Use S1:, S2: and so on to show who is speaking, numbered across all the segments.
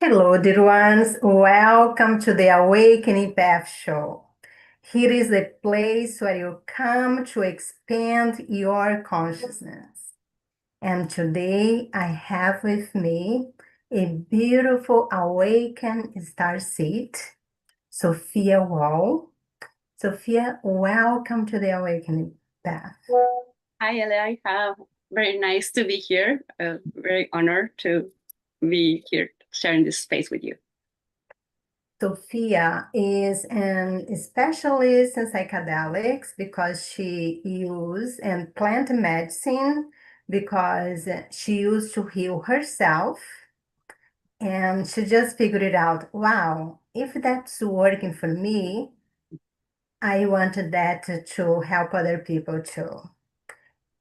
S1: Hello, dear ones. Welcome to the Awakening Path Show. Here is the place where you come to expand your consciousness. And today I have with me a beautiful awakened star seed, Sophia Wall. Sophia, welcome to the Awakening Path.
S2: Hi, Eli. Very nice to be here. Very honored to be here sharing this space with you.
S1: Sophia is an specialist in psychedelics because she used and plant medicine because she used to heal herself, and she just figured it out. Wow, if that's working for me, I wanted that to help other people too.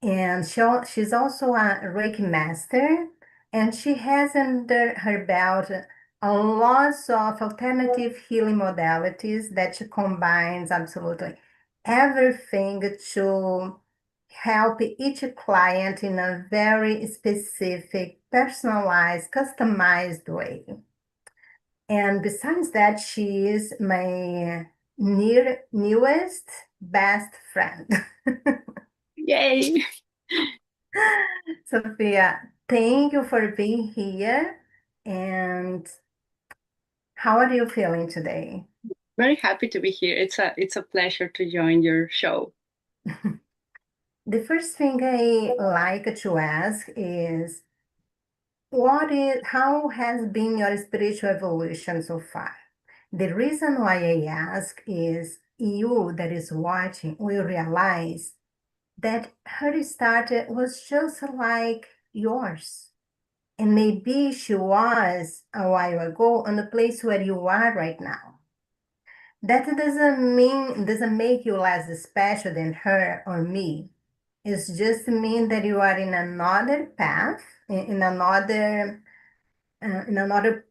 S1: And she's also a Reiki master, and she has under her belt a lot of alternative healing modalities that she combines absolutely everything to help each client in a very specific, personalized, customized way. And besides that, she is my newest best friend.
S2: Yay!
S1: Sophia, thank you for being here. And how are you feeling today?
S2: Very happy to be here. It's a pleasure to join your show.
S1: The first thing I like to ask is how has been your spiritual evolution so far? The reason why I ask is you that is watching will realize that her start was just like yours. And maybe she was a while ago on the place where you are right now. That doesn't make you less special than her or me. It just mean that you are in another path, in another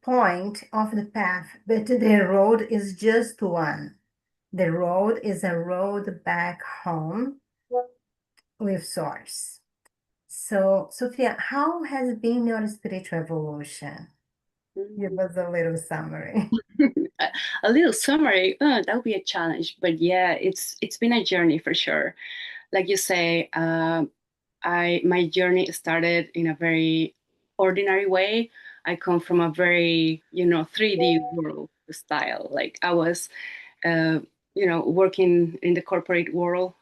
S1: point of the path. But the road is just one. The road is a road back home with source. So, Sophia, how has been your spiritual evolution? Give us a little summary.
S2: A little summary. That would be a challenge, but yeah, it's been a journey for sure. Like you say, I my journey started in a very ordinary way. I come from a very 3D world style. Like I was uh, working in the corporate world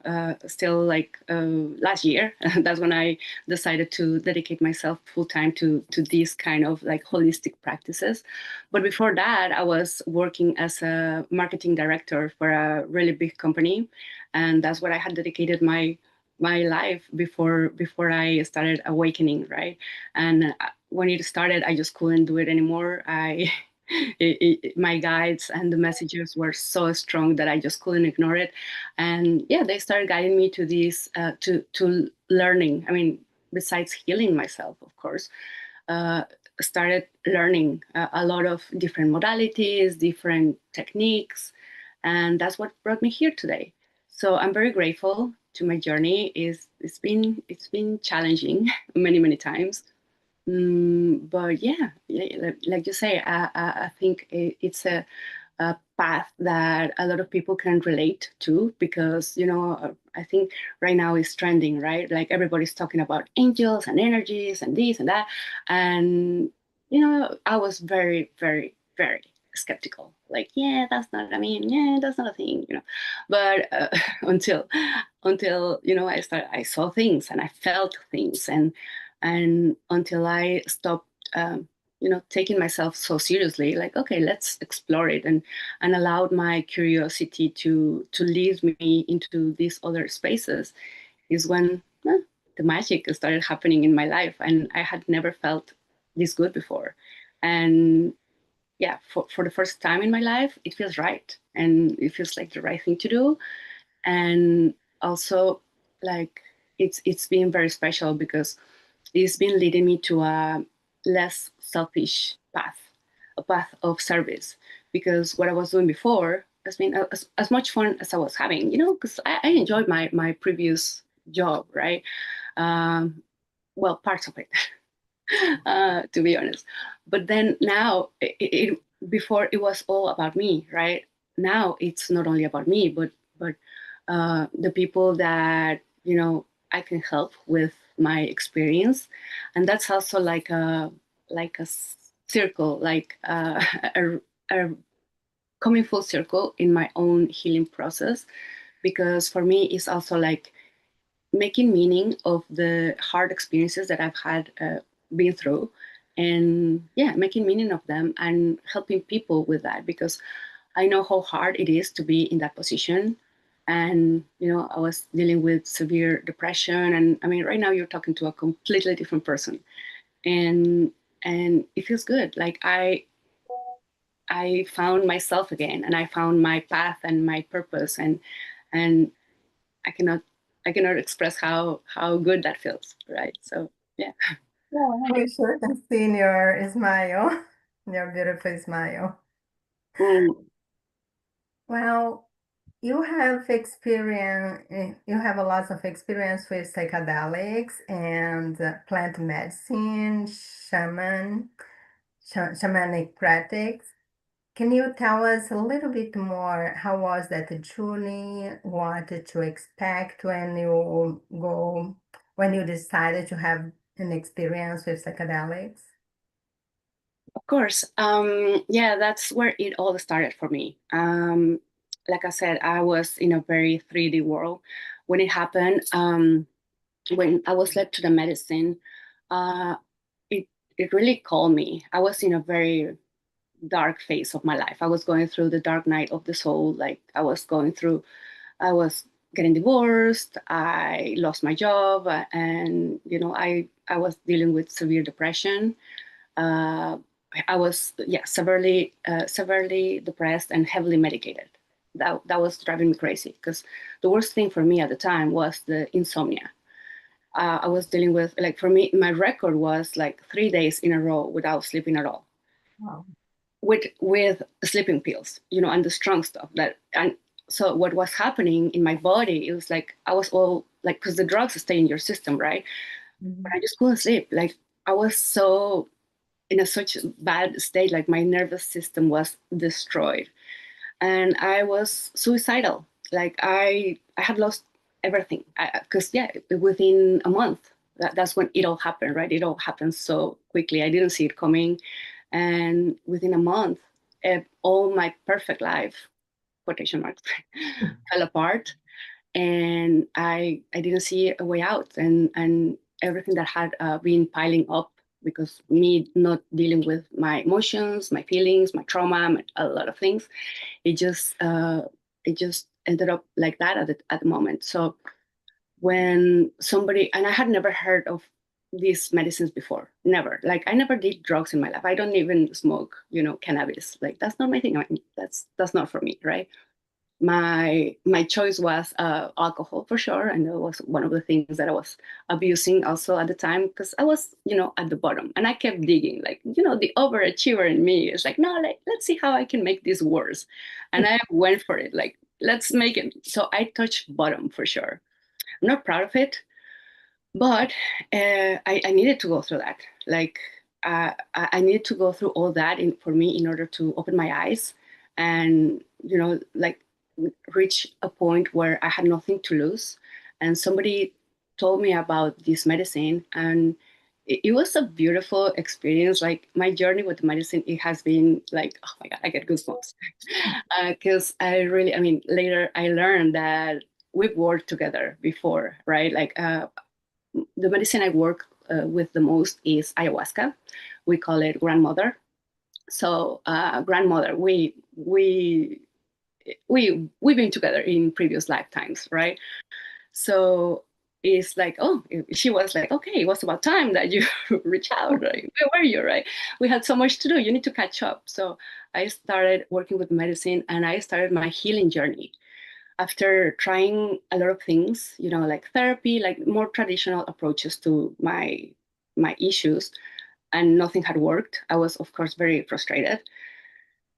S2: still like last year. That's when I decided to dedicate myself full time to these kind of like holistic practices. But before that, I was working as a marketing director for a really big company, and that's what I had dedicated my life before I started awakening, right? And when it started, I just couldn't do it anymore. My guides and the messages were so strong that I just couldn't ignore it. And yeah, they started guiding me to this to learning. I mean, besides healing myself, of course, uh, started learning a lot of different modalities, different techniques, and that's what brought me here today. So I'm very grateful to my journey. It's been challenging many times. But yeah, like you say, I think it's a path that a lot of people can relate to because, I think right now is trending, right? Like everybody's talking about angels and energies and this and that. And, I was very, very, very skeptical. Like, yeah, that's not, I mean, yeah, that's not a thing. But until, I saw things and I felt things and until I stopped, taking myself so seriously, like, okay, let's explore it, and allowed my curiosity to lead me into these other spaces, is when the magic started happening in my life, and I had never felt this good before, and yeah, for the first time in my life, it feels right, and it feels like the right thing to do, and also like it's been very special because it's been leading me to a less selfish path, a path of service. Because what I was doing before has been as much fun as I was having, because I enjoyed my previous job, right? Um, well, parts of it. to be honest. But then now, before it was all about me, right? Now it's not only about me, but the people that I can help with my experience, and that's also like a circle, like a coming full circle in my own healing process, because for me it's also like making meaning of the hard experiences that I've had been through, and yeah, making meaning of them and helping people with that, because I know how hard it is to be in that position. And I was dealing with severe depression, and I mean, right now you're talking to a completely different person, and it feels good. Like I found myself again, and I found my path and my purpose, and I cannot I cannot express how good that feels, right? So yeah.
S1: Yeah, we sure can see in your smile, your beautiful smile.
S2: Mm,
S1: Well, you have experience, you have a lot of experience with psychedelics and plant medicine, shamanic practice. Can you tell us a little bit more? How was that journey? What to expect when you decided to have an experience with psychedelics?
S2: of course. Yeah, that's where it all started for me. Like I said, I was in a very 3D world when it happened. When I was led to the medicine, uh, it it really called me. I was in a very dark phase of my life. I was going through the dark night of the soul. Like I was getting divorced. I lost my job, and I was dealing with severe depression. Uh, I was severely depressed and heavily medicated. That was driving me crazy, because the worst thing for me at the time was the insomnia. I was dealing with, like, for me, my record was like 3 days in a row without sleeping at all,
S1: Wow.
S2: with sleeping pills, and the strong stuff that. And so what was happening in my body, it was like I was all like, because the drugs stay in your system, right? But
S1: Mhm.
S2: I just couldn't sleep. Like, I was so in a such bad state, like my nervous system was destroyed, and I was suicidal. Like, I had lost everything, because yeah, within a month, that's when it all happened, right? It all happened so quickly. I didn't see it coming, and within a month, all my perfect life, quotation marks, fell apart, and I didn't see a way out, and everything that had been piling up, because me not dealing with my emotions, my feelings, my trauma, a lot of things, it just ended up like that at the moment. So when somebody, and I had never heard of these medicines before, never, like, I never did drugs in my life. I don't even smoke cannabis. Like, that's not my thing. I mean, that's not for me, right? My choice was alcohol, for sure, and that was one of the things that I was abusing also at the time, because I was at the bottom, and I kept digging, like, the overachiever in me is like, no, like, let's see how I can make this worse, and I went for it, like, let's make it. So I touched bottom, for sure. I'm not proud of it, but I needed to go through that. Like, I needed to go through all that for me, in order to open my eyes, and like, reach a point where I had nothing to lose. And somebody told me about this medicine, and it was a beautiful experience. Like, my journey with medicine, it has been like, oh my God, I get goosebumps. Because I mean, later I learned that we've worked together before, right? Like, the medicine I work with the most is ayahuasca. We call it grandmother. So, grandmother, we've been together in previous lifetimes, right? So it's like, oh, she was like, okay, it was about time that you reach out, right? Where were you, right? We had so much to do. You need to catch up. So I started working with medicine, and I started my healing journey after trying a lot of things, like therapy, like more traditional approaches to my issues, and nothing had worked. I was, of course, very frustrated,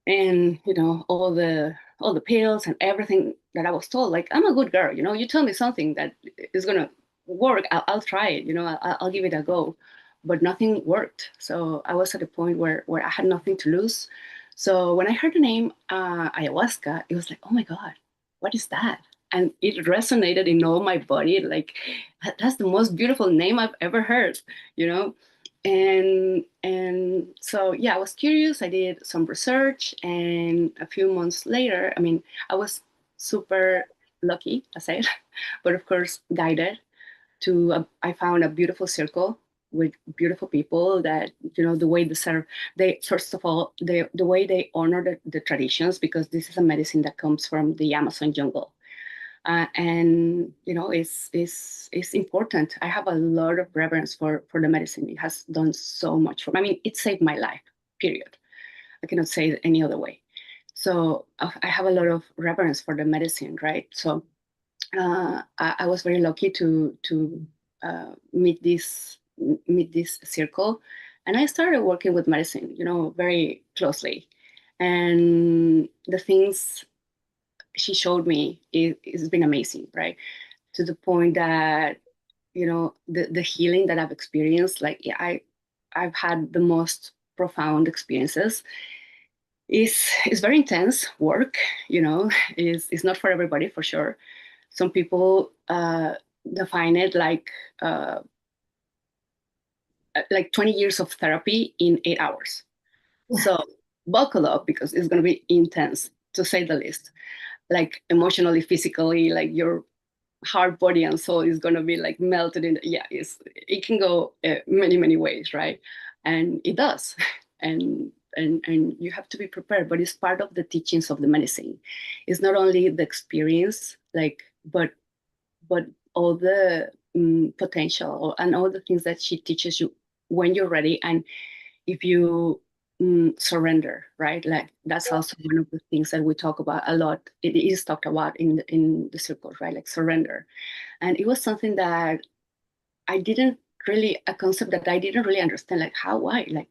S2: and all the pills and everything that I was told. Like, I'm a good girl, you tell me something that is gonna work, I'll try it, I'll give it a go. but nothing worked. So I was at a point where I had nothing to lose. So when I heard the name ayahuasca, it was like, oh my God, what is that? And it resonated in all my body. Like, that's the most beautiful name I've ever heard, you know? And so yeah, I was curious. I did some research, and a few months later, I mean, I was super lucky, I said, but of course guided to I found a beautiful circle with beautiful people that, you know, the way they serve, they, first of all, the way they honor the traditions, because this is a medicine that comes from the Amazon jungle. And you know, it's important. I have a lot of reverence for the medicine. It has done so much for me. I mean, it saved my life, period. I cannot say it any other way. So I have a lot of reverence for the medicine, right? So I was very lucky to meet this circle, and I started working with medicine, you know, very closely. And the things she showed me, it's been amazing, right? To the point that, you know, the healing that I've experienced, like, yeah, I've had the most profound experiences. Is very intense work, you know. Is not for everybody, for sure. Some people define it uh, like 20 years of therapy in 8 hours. So buckle up, because it's going to be intense, to say the least. Like emotionally, physically, like your heart, body, and soul is going to be like melted in. Yeah, it can go many ways, right? And it does, and you have to be prepared. But it's part of the teachings of the medicine. It's not only the experience, like, but all the potential and all the things that she teaches you when you're ready, and if you surrender, right? Like, that's also one of the things that we talk about a lot. It is talked about in the circles, right? Like surrender. And it was something that I didn't really, a concept that I didn't really understand, like how, why, like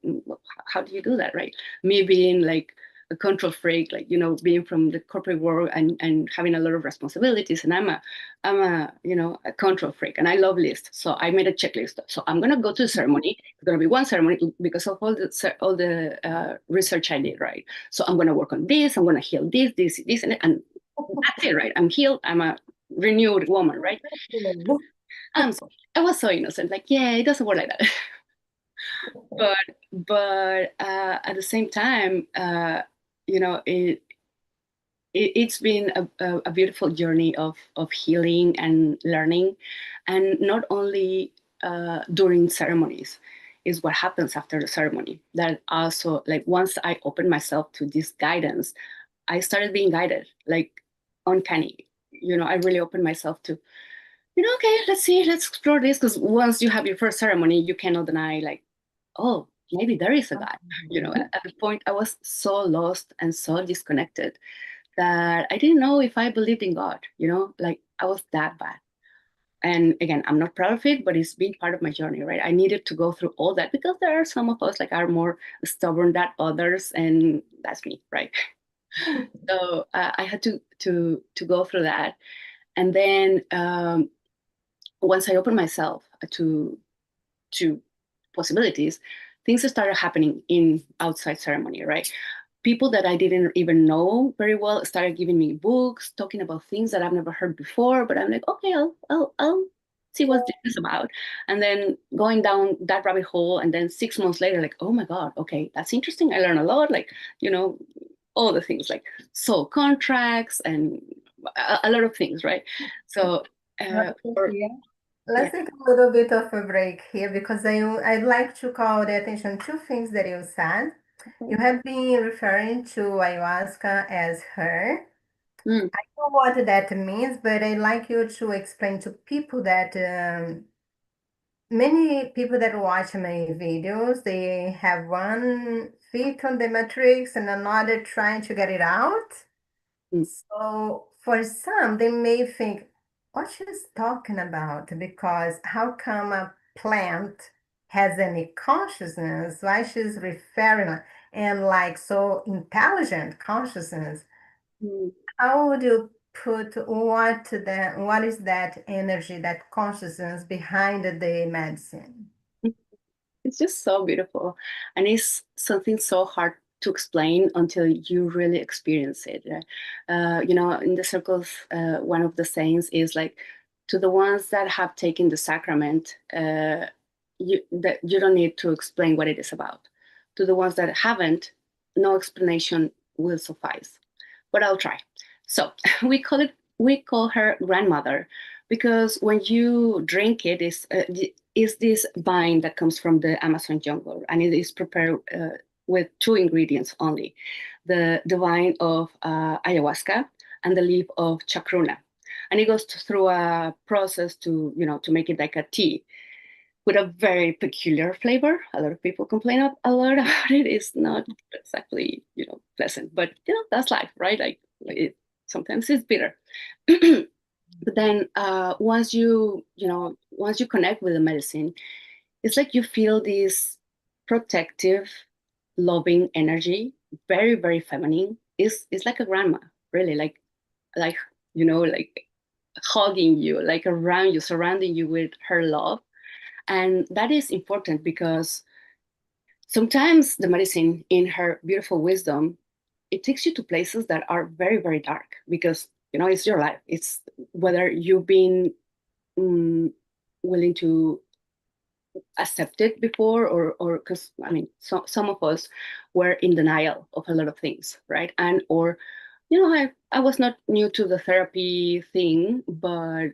S2: how do you do that, right? Me being like a control freak, like, you know, being from the corporate world and having a lot of responsibilities, and I'm a, you know, a control freak, and I love lists. So I made a checklist. So I'm gonna go to the ceremony. It's gonna be one ceremony because of all the research I did, right? So I'm gonna work on this. I'm gonna heal this, and that's it, right? I'm healed. I'm a renewed woman, right? So I was so innocent, like, yeah, it doesn't work like that. but but at the same time, you know, it's been a beautiful journey of healing and learning, and not only during ceremonies, is what happens after the ceremony. That also, like, once I opened myself to this guidance, I started being guided, like, uncanny. You know, I really opened myself to, you know, okay, let's see, let's explore this. Because once you have your first ceremony, you cannot deny, like, oh, maybe there is a God. You know, at the point I was so lost and so disconnected that I didn't know if I believed in God, you know, like, I was that bad. And again, I'm not proud of it, but it's been part of my journey, right? I needed to go through all that, because there are some of us, like, are more stubborn than others, and that's me, right? So I had to go through that. And then once I opened myself to possibilities, things started happening in outside ceremony, right? People that I didn't even know very well started giving me books, talking about things that I've never heard before. But I'm like, okay, I'll see what this is about. And then going down that rabbit hole, and then 6 months later, like, oh my God, okay, that's interesting. I learned a lot, like, you know, all the things, like soul contracts and a lot of things, right? So, or
S1: Sophia,
S2: yeah.
S1: let's take a little bit of a break here because I'd like to call the attention to things that you said. You have been referring to ayahuasca as her.
S2: Mm,
S1: I know what that means, but I'd like you to explain to people that many people that watch my videos, they have one feet on the matrix and another trying to get it out.
S2: mm,
S1: So for some, they may think, what she's talking about? Because how come a plant has any consciousness? Why she's referring and like so intelligent consciousness?
S2: mm.
S1: How would you put what is that energy, that consciousness behind the medicine?
S2: It's just so beautiful. And it's something so hard to explain until you really experience it. In the circles, one of the sayings is like, to the ones that have taken the sacrament, you don't need to explain what it is about. To the ones that haven't, no explanation will suffice. But I'll try. So we call her grandmother because when you drink it, is this vine that comes from the Amazon jungle, and it is prepared with two ingredients only: the vine of ayahuasca and the leaf of chacruna, and it goes through a process to make it like a tea with a very peculiar flavor. A lot of people complain a lot about it. It's not exactly pleasant, but that's life, right? Like sometimes it's bitter. But then once you connect with the medicine, it's like you feel this protective, loving energy, very, very feminine. It's like a grandma, really, like like hugging you, like around you, surrounding you with her love. And that is important because sometimes the medicine, in her beautiful wisdom, it takes you to places that are very, very dark because it's your life. It's whether you've been mm, willing to accept it before, or because some of us were in denial of a lot of things, right? And or I was not new to the therapy thing, but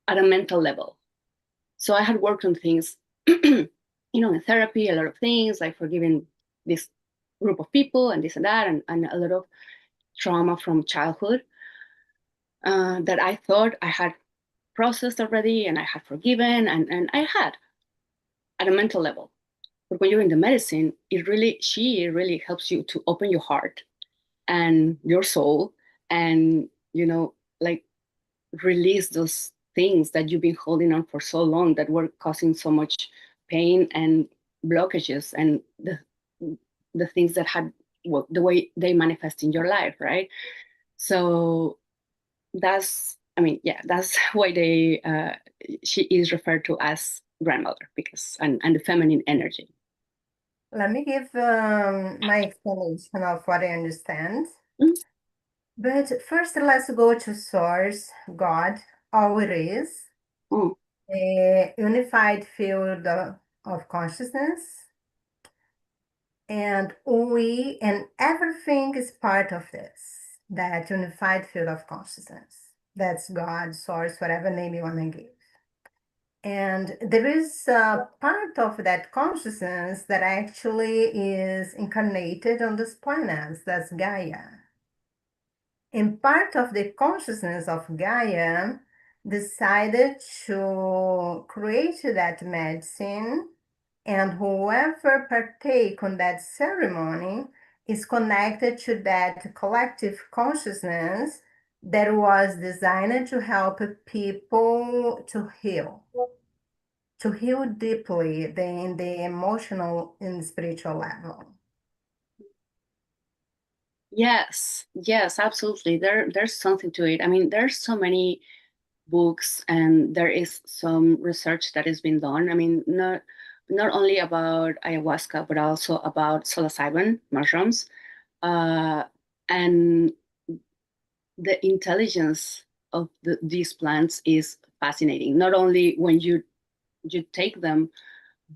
S2: at a mental level. So I had worked on things, in therapy, a lot of things like forgiving this group of people and this and that, and a lot of trauma from childhood that I thought I had processed already and I had forgiven, and I had at a mental level. But when you're in the medicine, she really helps you to open your heart and your soul, and like release those things that you've been holding on for so long that were causing so much pain and blockages, and the things that had, well, the way they manifest in your life, right? So that's why she is referred to as grandmother, because and the feminine energy.
S1: Let me give my explanation of what I understand.
S2: Mhm.
S1: But first, let's go to source, God, all it is,
S2: Mm.
S1: a unified field of consciousness, and everything is part of this, that unified field of consciousness. That's God, source, whatever name you want to give. And there is a part of that consciousness that actually is incarnated on this planet, that's Gaia. And part of the consciousness of Gaia decided to create that medicine, and whoever partake on that ceremony is connected to that collective consciousness that was designed to help people to heal deeply in the emotional and spiritual level.
S2: Yes, absolutely. There's something to it. I mean, there's so many books, and there is some research that has been done. I mean, not only about ayahuasca, but also about psilocybin mushrooms, uh, and the intelligence of these plants is fascinating. Not only when you take them,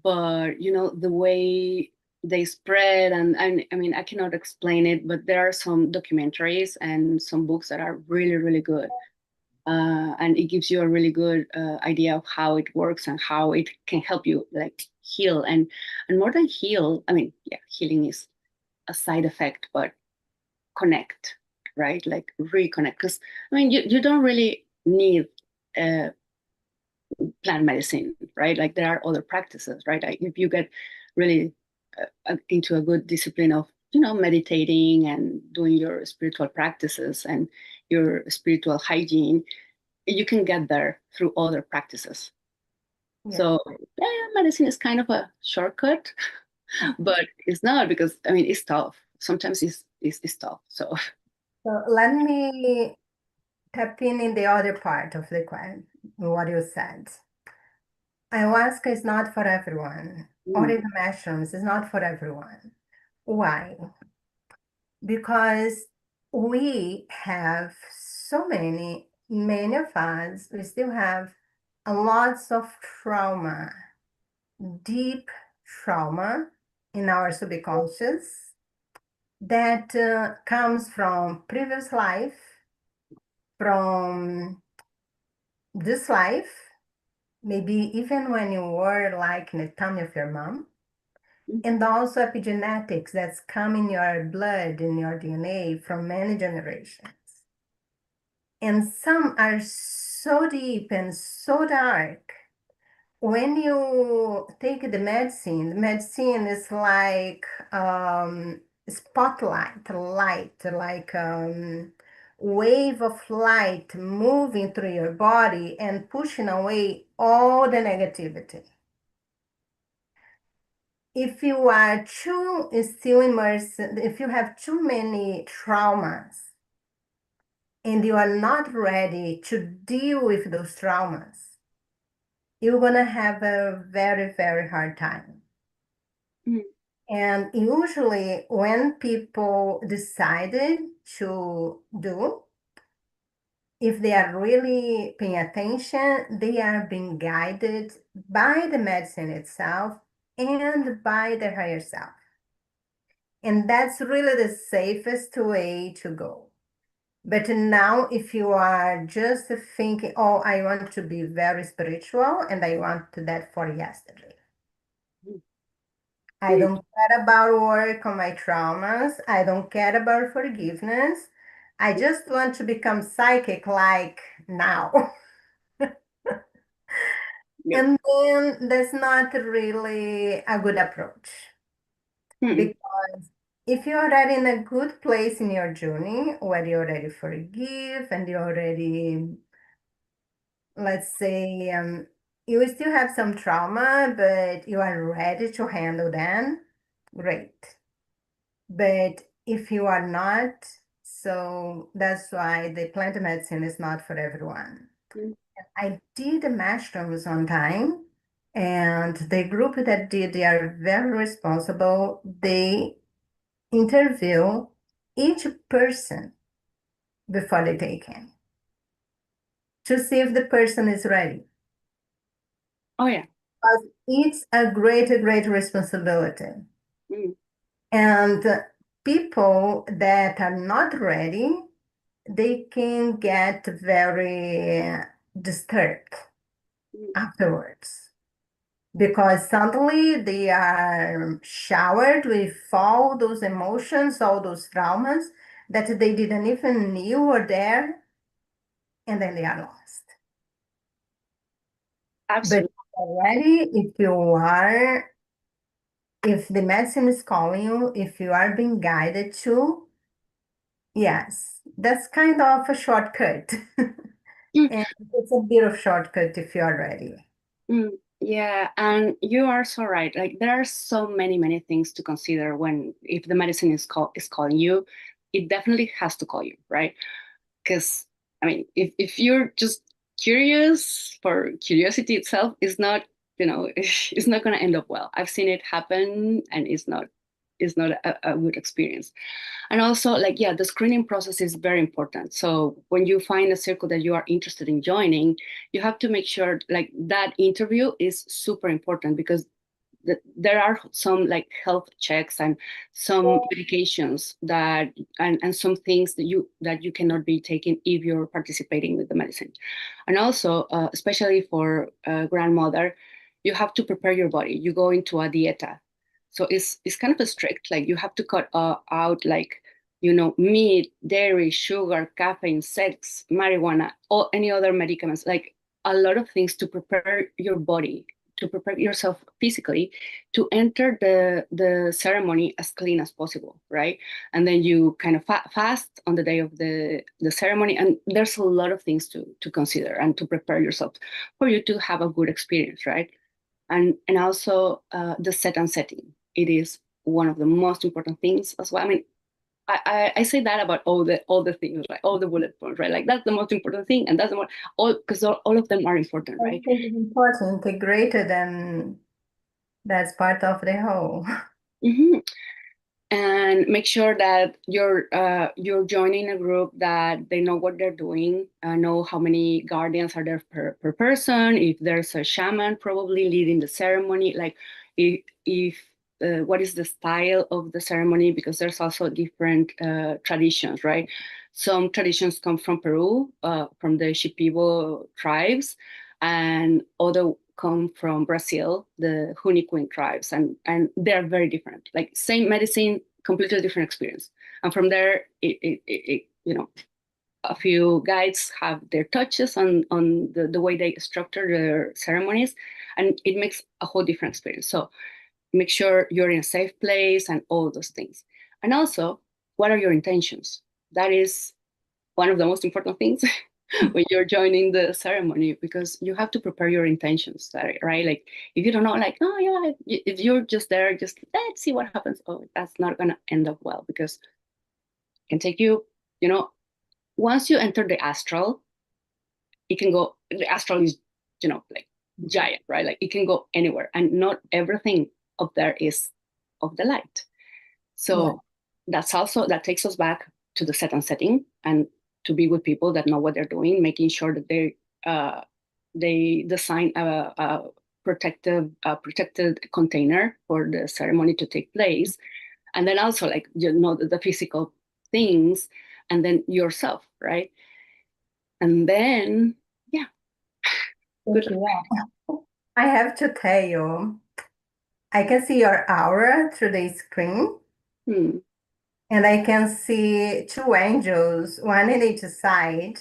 S2: but the way they spread, and I mean, I cannot explain it, but there are some documentaries and some books that are really, really good, and it gives you a really good idea of how it works and how it can help you like heal, and more than heal. I mean, yeah, healing is a side effect, but connect, right? Like reconnect, because I mean, you don't really need uh, plant medicine, right? Like there are other practices, right? Like if you get really into a good discipline of meditating and doing your spiritual practices and your spiritual hygiene, you can get there through other practices.
S1: Yeah.
S2: So yeah, medicine is kind of a shortcut, but it's not, because I mean it's tough. Sometimes it's tough. So
S1: So let me tap in the other part of the question, what you said. ayahuasca is not for everyone, or
S2: Mm.
S1: even mushrooms is not for everyone. Why? Because we have so many of us, we still have a lots of trauma, deep trauma in our subconscious that comes from previous life, from this life, maybe even when you were like in the tummy of your mom,
S2: Mm.
S1: and also epigenetics that's come in your blood, in your DNA from many generations. And some are so deep and so dark. When you take the medicine is like spotlight, light, like wave of light moving through your body and pushing away all the negativity. If you are too still immersed, if you have too many traumas and you are not ready to deal with those traumas, you're gonna have a very, very hard time.
S2: Mm.
S1: And usually when people decided to do, if they are really paying attention, they are being guided by the medicine itself and by their higher self. And that's really the safest way to go. But now, if you are just thinking, oh, I want to be very spiritual and I want that for yesterday. I
S2: Mm.
S1: don't care about work on my traumas. I don't care about forgiveness. I just want to become psychic like now.
S2: Yep.
S1: And then that's not really a good approach.
S2: Mm.
S1: Because if you're already in a good place in your journey, where you already forgive and you already, let's say, you still have some trauma, but you are ready to handle them, great. But if you are not, so that's why the plant medicine is not for everyone.
S2: Mm.
S1: I did mushrooms one time, and the group that did, they are very responsible. They interview each person before they take him to see if the person is ready.
S2: Oh yeah.
S1: Because it's a great responsibility.
S2: Mm.
S1: And people that are not ready, they can get very disturbed
S2: Mm.
S1: afterwards because suddenly they are showered with all those emotions, all those traumas that they didn't even knew were there, and then they are lost. But
S2: Absolutely.
S1: already, if the medicine is calling you, if you are being guided to, yes, that's kind of a shortcut.
S2: Mm.
S1: And it's a bit of shortcut if you are ready.
S2: Mm. Yeah, and you are so right. Like there are so many things to consider when if the medicine is calling you, it definitely has to call you, right? Because I mean, if you're just curious for curiosity itself is not, it's not going to end up well. I've seen it happen, and it's not a good experience. And also, like, yeah, the screening process is very important. So when you find a circle that you are interested in joining, you have to make sure like that interview is super important because there are some like health checks and some medications and some things that you cannot be taking if you're participating with the medicine. And also, especially for a grandmother, you have to prepare your body. You go into a dieta, so it's kind of a strict. Like you have to cut out like meat, dairy, sugar, caffeine, sex, marijuana, or any other medicaments. Like a lot of things to prepare your body, to prepare yourself physically to enter the ceremony as clean as possible, right? And then you kind of fast on the day of the ceremony, and there's a lot of things to consider and to prepare yourself for you to have a good experience, right? And also the set and setting. It is one of the most important things as well. I mean, I say that about all the things, right? All the bullet points, right? Like that's the most important thing, and that's the most all because all of them are important,
S1: I
S2: right?
S1: think it's important, integrated, and that's part of the whole.
S2: Hmm. And make sure that you're joining a group that they know what they're doing, know how many guardians are there per person, if there's a shaman probably leading the ceremony, like if what is the style of the ceremony, because there's also different traditions, right? Some traditions come from Peru, from the Shipibo tribes, and other come from Brazil, the Huniquin tribes, and they're very different. Like same medicine, completely different experience. And from there, a few guides have their touches on the way they structure their ceremonies, and it makes a whole different experience. So make sure you're in a safe place and all those things. And also, what are your intentions? That is one of the most important things when you're joining the ceremony, because you have to prepare your intentions, right? Like if you don't know, like, oh yeah, if you're just there, just let's see what happens. Oh, that's not gonna end up well, because it can take you, you know, once you enter the astral, it can go. The astral is, like giant, right? Like it can go anywhere, and not everything up there is of the light.
S1: Yeah.
S2: So that takes us back to the set and setting, and to be with people that know what they're doing, making sure that they design a protected container for the ceremony to take place, and then also like the physical things, and then yourself, right? And then yeah, good
S1: Thank
S2: luck.
S1: you. Yeah. I have to tell you, I can see your aura through the screen,
S2: Hmm.
S1: and I can see two angels, one in each side.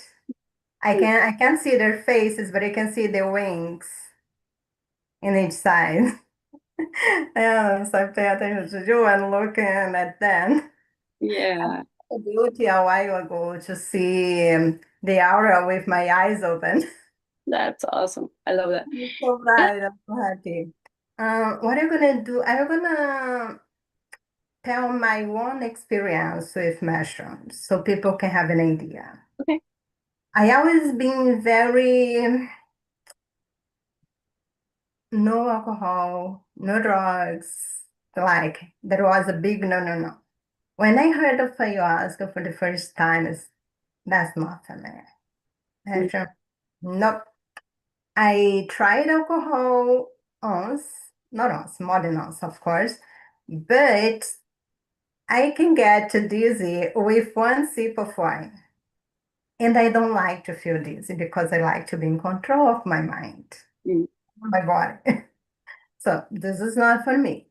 S1: I can't see their faces, but I can see their wings in each side. Yeah, so I pay attention to you and looking at them. I
S2: Yeah,
S1: had the beauty a while ago to see the aura with my eyes open.
S2: that's awesome. I love that.
S1: I'm so
S2: Yeah.
S1: glad. I'm so happy. What I'm gonna do, I'm gonna tell my own experience with mushrooms so people can have an idea.
S2: Okay.
S1: I always been very no alcohol, no drugs. Like there was a big no, no, no. When I heard of ayahuasca for the first time, that's not for me.
S2: Mm,
S1: Mushroom, nope. I tried alcohol once, not once, more than once, of course, but I can get dizzy with one sip of wine. And I don't like to feel dizzy because I like to be in control of my mind,
S2: mm,
S1: my body. So this is not for me.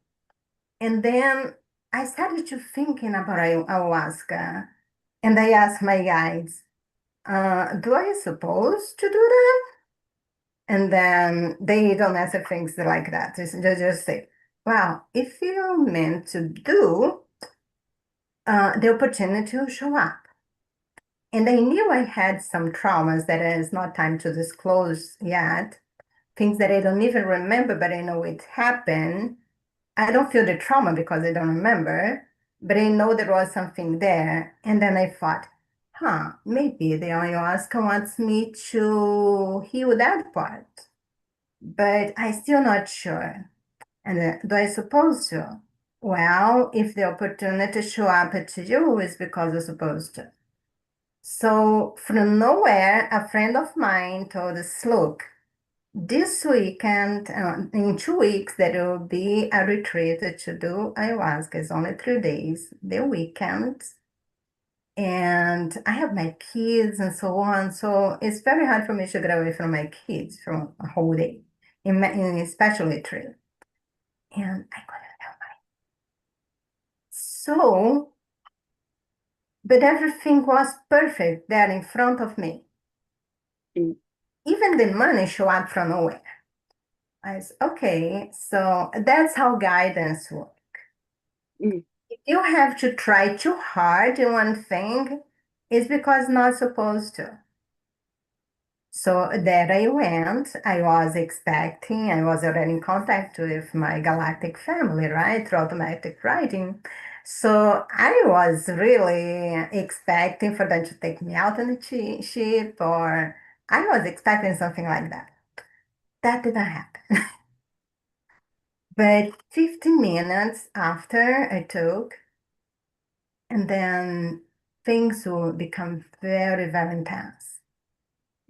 S1: And then I started to thinking about ayahuasca, and I asked my guides, do I supposed to do that? And then they don't answer things like that. They just say, well, if you're meant to do, the opportunity will show up. And I knew I had some traumas that is not time to disclose yet, things that I don't even remember, but I know it happened. I don't feel the trauma because I don't remember, but I know there was something there. And then I thought, maybe the ayahuasca wants me to heal that part, but I still not sure. And do I suppose to? Well, if the opportunity show up to you, is because you're supposed to. So from nowhere, a friend of mine told us, look, this weekend, in 2 weeks, there will be a retreat to do ayahuasca. It's only 3 days, the weekend. And I have my kids and so on. So it's very hard for me to get away from my kids for a whole day, in especially retreat. And I couldn't help it. So, but everything was perfect there in front of me.
S2: mm,
S1: Even the money showed up from nowhere. I said, okay, so that's how guidance works.
S2: mm,
S1: If you have to try too hard in one thing, it's because not supposed to. So there I went. I was expecting, I was already in contact with my galactic family, right? Through automatic writing. So I was really expecting for them to take me out on the ship, or I was expecting something like that. That didn't happen. But 15 minutes after I took, and then things will become very, very intense.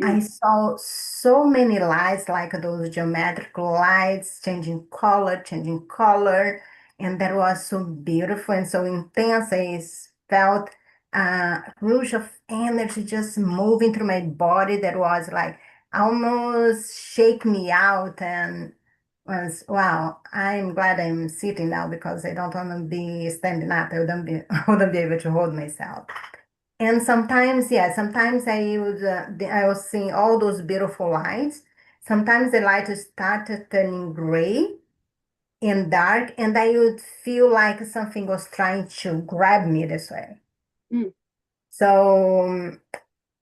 S1: I
S2: Mm,
S1: saw so many lights, like those geometrical lights, changing color, and that was so beautiful and so intense. Felt a rush of energy just moving through my body that was like almost shake me out and was wow. I'm glad I'm sitting now because I don't want to be standing up. I wouldn't be able to hold myself. And sometimes, yeah, sometimes I was seeing all those beautiful lights. Sometimes the light started turning gray and dark, and I would feel like something was trying to grab me this way.
S2: mm,
S1: So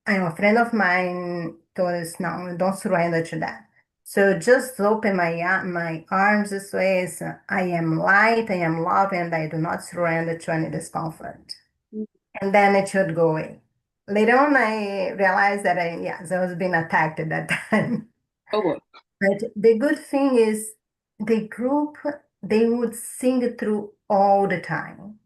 S1: I'm a friend of mine told us, no, don't surrender to that. So just open my arms this way. So I am light, I am love, and I do not surrender to any discomfort.
S2: mm.
S1: And then it should go away. Later on, I realized that yes, I was being attacked at that time.
S2: Oh, well.
S1: But the good thing is the group, they would sing through all the time.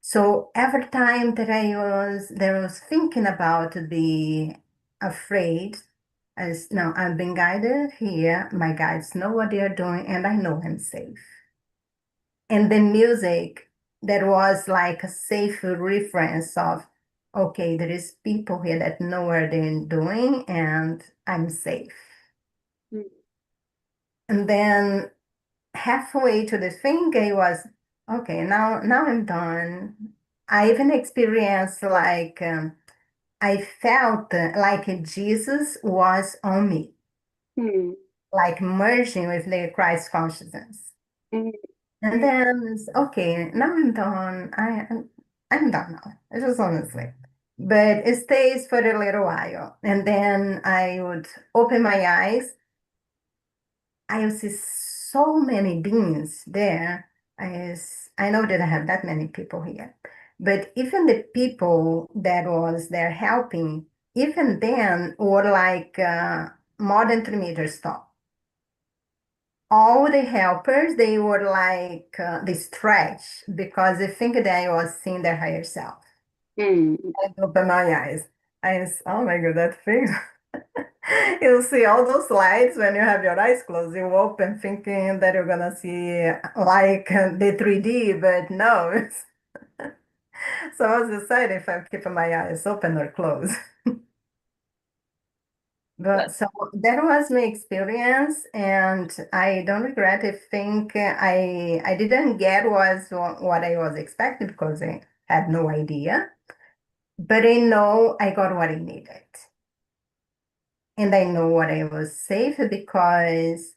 S1: So every time that I was thinking about to be afraid, as no, I'm being guided here. My guides know what they are doing, and I know I'm safe. And the music that was like a safe reference of okay, there is people here that know what they're doing and I'm safe.
S2: Mm,
S1: And then halfway to the thing I was okay, now I'm done. I even experienced like I felt like Jesus was on me,
S2: mm,
S1: like merging with the Christ consciousness.
S2: mm,
S1: And
S2: mm.
S1: then it's okay, now I'm done. I'm done now. I just want to sleep. But it stays for a little while. And then I would open my eyes. I would see so many beings there. I know that I have that many people here. But even the people that was there helping, even then were like more than 3 meters tall. All the helpers, they were like they stretch because they think that I was seeing their higher self.
S2: Mm.
S1: I opened my eyes. Oh my God, that thing. You see all those lights when you have your eyes closed. You open thinking that you're gonna see like the 3D, but no. So I was deciding if I'm keeping my eyes open or closed.
S2: Well,
S1: But so that was my experience, and I don't regret it. Think I didn't get was what I was expecting because I had no idea. But I know I got what I needed, and I know what I was safe because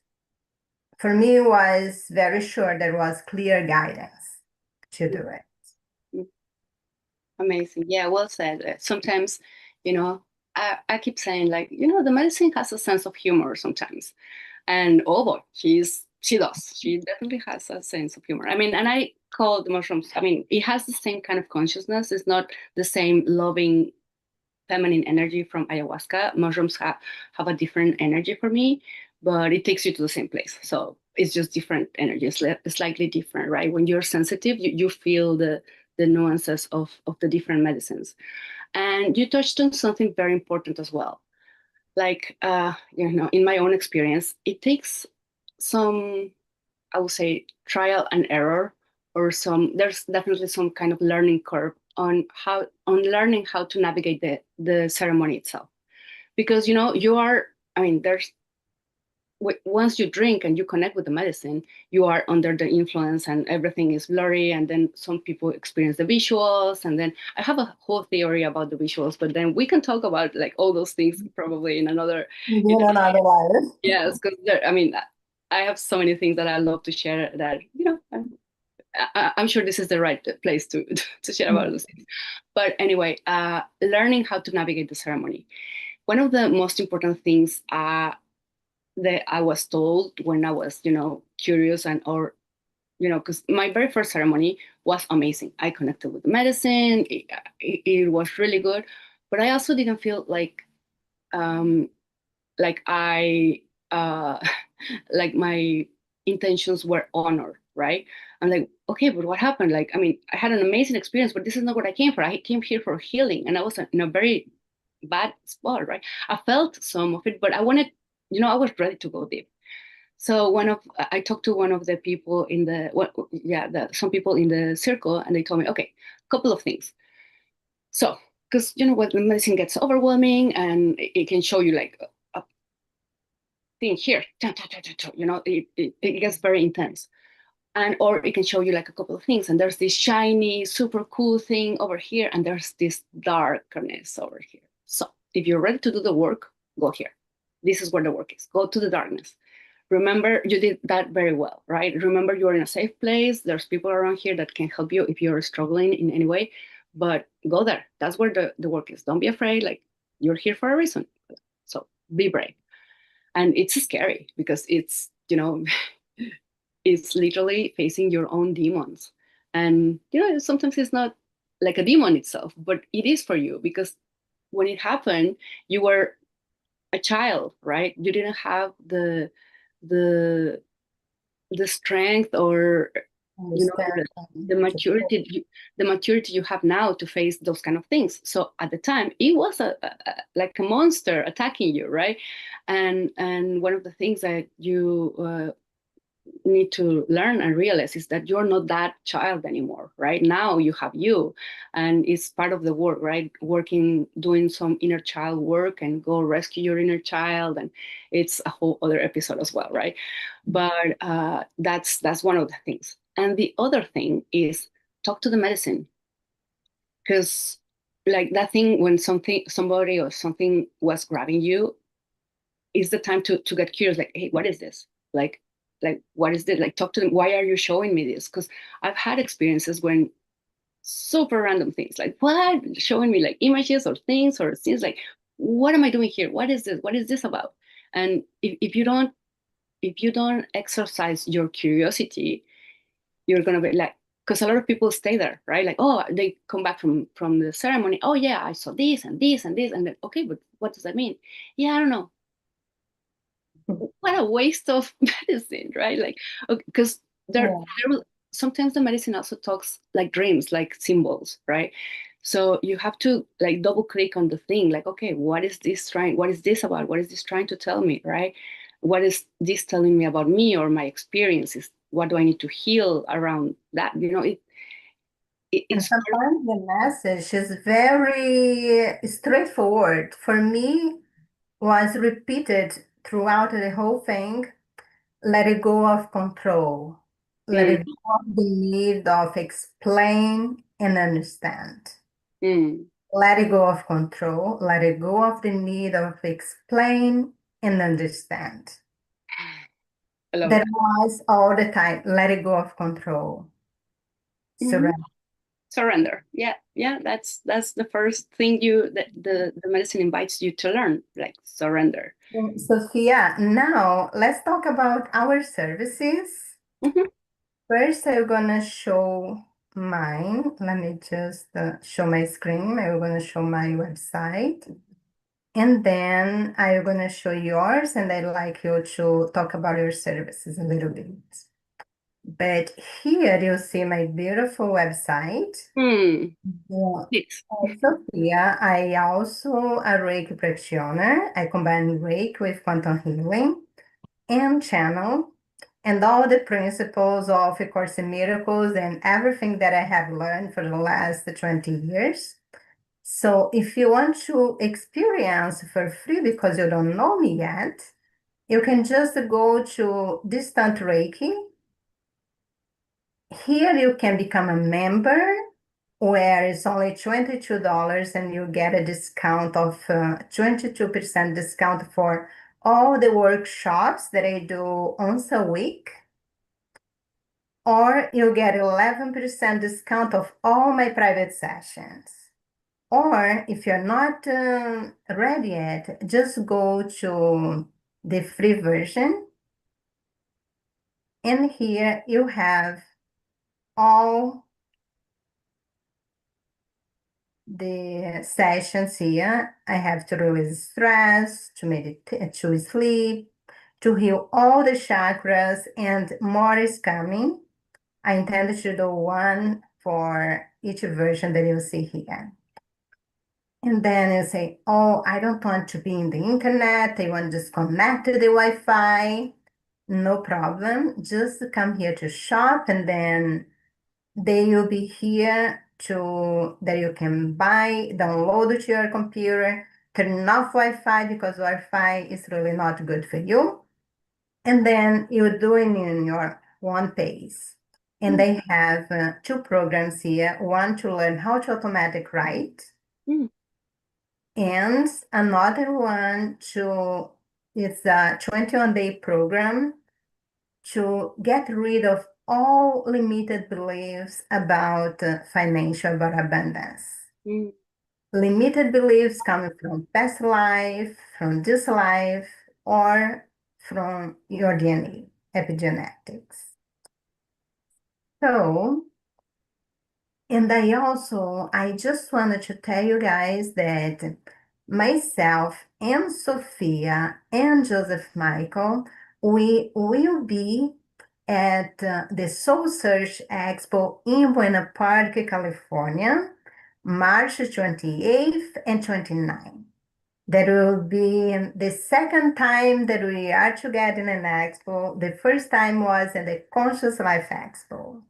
S1: for me it was very sure there was clear guidance to do it.
S2: mm, amazing. Yeah, well said. Sometimes, you know, I keep saying like, the medicine has a sense of humor sometimes. And oh boy, she does. She definitely has a sense of humor. I mean, and I call the mushrooms, I mean, it has the same kind of consciousness. It's not the same loving feminine energy from ayahuasca. Mushrooms have a different energy for me, but it takes you to the same place. So it's just different energies, slightly different, right? When you're sensitive, you feel the nuances of the different medicines. And you touched on something very important as well. Like, in my own experience, it takes some, I would say, trial and error, or there's definitely some kind of learning curve on learning how to navigate the ceremony itself. Because, I mean, once you drink and you connect with the medicine, you are under the influence and everything is blurry. And then some people experience the visuals. And then I have a whole theory about the visuals, but then we can talk about like all those things probably in another,
S1: You know, not alive.
S2: yes, because I mean, I have so many things that I love to share that, I'm sure this is the right place to to share about those things. But anyway, learning how to navigate the ceremony. One of the most important things that I was told when I was, curious, and or because my very first ceremony was amazing. I connected with the medicine. It was really good, but I also didn't feel um, like I like my intentions were honored, right? I'm like, okay, but what happened? Like, I mean, I had an amazing experience, but this is not what I came for. I came here for healing, and I was in a very bad spot, right? I felt some of it, but I wanted, I was ready to go deep. So I talked to one of the people in some people in the circle, and they told me, okay, a couple of things. So, because when the medicine gets overwhelming, and it can show you like a thing here, it gets very intense, and or it can show you like a couple of things, and there's this shiny, super cool thing over here, and there's this darkness over here. So, if you're ready to do the work, go here. This is where the work is. Go to the darkness. Remember, you did that very well, right? Remember, you're in a safe place. There's people around here that can help you if you're struggling in any way, but go there. That's where the work is. Don't be afraid. Like, you're here for a reason. So be brave. And it's scary because it's literally facing your own demons. And, sometimes it's not like a demon itself, but it is for you, because when it happened, you were a child, right? You didn't have the the strength, or
S1: Understand.
S2: the maturity you have now to face those kind of things. So at the time, it was like a monster attacking you, right? And one of the things that you need to learn and realize is that you're not that child anymore. Right now you have you, and it's part of the work, right? Doing some inner child work, and go rescue your inner child, and it's a whole other episode as well, right? But that's one of the things. And the other thing is, talk to the medicine, because like that thing, when somebody or something was grabbing you, is the time to get curious, like, hey, what is this? Like what is this? Like, talk to them. Why are you showing me this? Because I've had experiences when super random things, like, what, showing me like images or things or things, like, what am I doing here? What is this? What is this about? And if you don't exercise your curiosity, you're gonna be like, because a lot of people stay there, right? Like, oh, they come back from the ceremony. Oh yeah, I saw this and this and this, and then, okay, but what does that mean? Yeah, I don't know. What a waste of medicine, right? Like, because
S1: Yeah.
S2: sometimes the medicine also talks like dreams, like symbols, right? So you have to like double click on the thing, like, okay, what is this about? What is this trying to tell me, right? What is this telling me about me or my experiences? What do I need to heal around that?
S1: And
S2: It's
S1: sometimes the message is very straightforward. For me, was repeated throughout the whole thing. Let it go of control. Let
S2: mm,
S1: it go of the need of explain and understand.
S2: mm,
S1: Let it go of control. Let it go of the need of explain and understand.
S2: I love
S1: That
S2: that.
S1: was all the time. Let it go of control.
S2: Mhm.
S1: Surrender.
S2: Surrender. Yeah, yeah, that's the first thing the medicine invites you to learn, like surrender.
S1: Sophia, now let's talk about our services.
S2: Mhm.
S1: First, I'm gonna show mine. Let me just show my screen. I'm gonna show my website. And then I'm gonna show yours, and I'd like you to talk about your services a little bit. But here you see my beautiful website.
S2: Hmm.
S1: Yeah.
S2: Yes.
S1: Sophia, I also a Reiki practitioner. I combine Reiki with quantum healing and channel and all the principles of A Course in Miracles and everything that I have learned for the last 20 years. So if you want to experience for free because you don't know me yet, you can just go to Distant Reiki. Here you can become a member where it's only $22 and you get a discount of 22% discount for all the workshops that I do once a week. Or you get 11% discount of all my private sessions. Or if you're not ready yet, just go to the free version. And here you have all the sessions here. I have to release stress, to meditate, to sleep, to heal all the chakras, and more is coming. I intend to do one for each version that you see here. And then you say, oh, I don't want to be in the internet. I want to just connect to the Wi-Fi. No problem. Just come here to shop, and then they will be here to that you can buy, download it to your computer, turn off Wi-Fi because Wi-Fi is really not good for you. And then you do it in your one pace. And
S2: Mm,
S1: they have two programs here, one to learn how to automatic write,
S2: mm,
S1: and another one to, it's a 21-day program to get rid of all limited beliefs about financial, about abundance.
S2: mm.
S1: Limited beliefs coming from past life, from this life, or from your DNA, epigenetics. So, and I just wanted to tell you guys that myself and Sophia and Joseph Michael, we will be at the Soul Search Expo in Buena Park, California, March 28th and 29th. That will be the second time that we are together in an expo. The first time was in the Conscious Life Expo.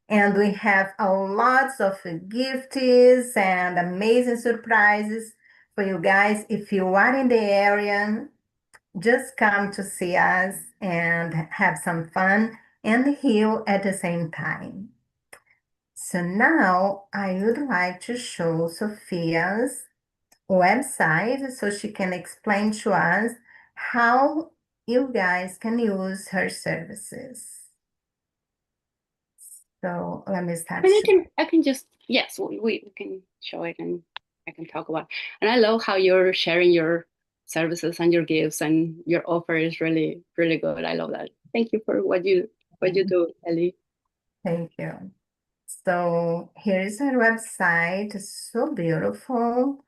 S1: And we have a lots of gifts and amazing surprises for you guys. If you are in the area, just come to see us and have some fun and heal at the same time. So now I would like to show Sophia's website so she can explain to us how you guys can use her services. So let me start
S2: And
S1: showing.
S2: I can just, yes, we can show it and I can talk about it. And I love how you're sharing your services and your gifts, and your offer is really, really good. I love that. Thank you for what you do, Ellie.
S1: Thank you. So here is our website. It's so beautiful.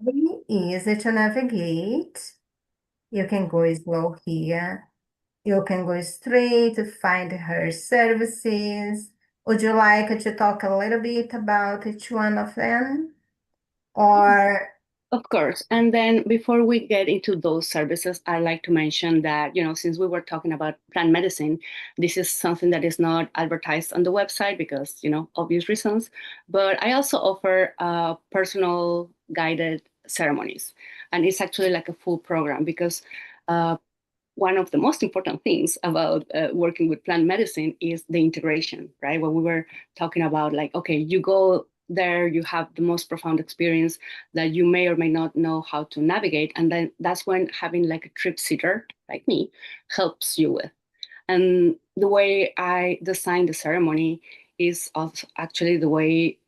S1: Very easy to navigate. You can go slow here. You can go straight to find her services. Would you like to talk a little bit about each one of them? Or
S2: Of course. And then before we get into those services, I'd like to mention that, since we were talking about plant medicine, this is something that is not advertised on the website because, obvious reasons. But I also offer personal guided ceremonies. And it's actually like a full program because uh, one of the most important things about working with plant medicine is the integration, right? When we were talking about like, okay, you go there, you have the most profound experience that you may or may not know how to navigate. And then that's when having like a trip sitter like me helps you with. And the way I design the ceremony is also actually the way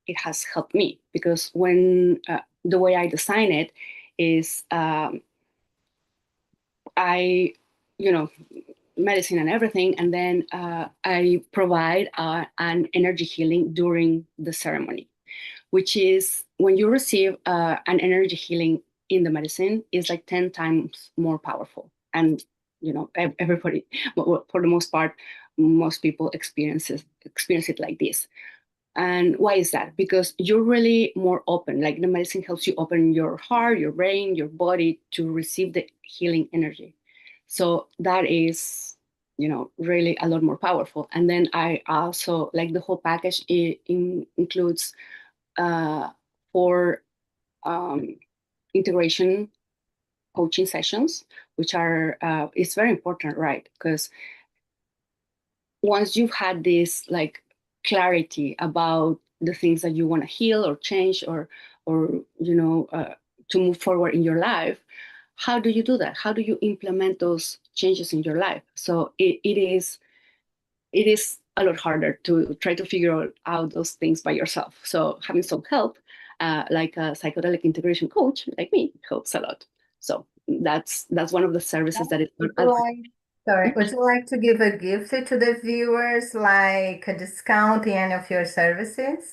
S2: it has helped me because when the way I design it is I, you know, medicine and everything, and then I provide an energy healing during the ceremony, which is when you receive an energy healing in the medicine is like 10 times more powerful. And everybody, for the most part, most people experience it like this. And why is that? Because you're really more open. Like the medicine helps you open your heart, your brain, your body to receive the healing energy. So that is, really a lot more powerful. And then I also like the whole package. Includes uh, 4 um, integration coaching sessions, which are it's very important, right? Because once you've had this like clarity about the things that you want to heal or change or to move forward in your life, how do you do that? How do you implement those changes in your life? So it is a lot harder to try to figure out those things by yourself. So having some help, like a psychedelic integration coach like me, helps a lot. So that's one of the services that is not
S1: would you like, sorry, would you like to give a gift to the viewers, like a discount in any of your services?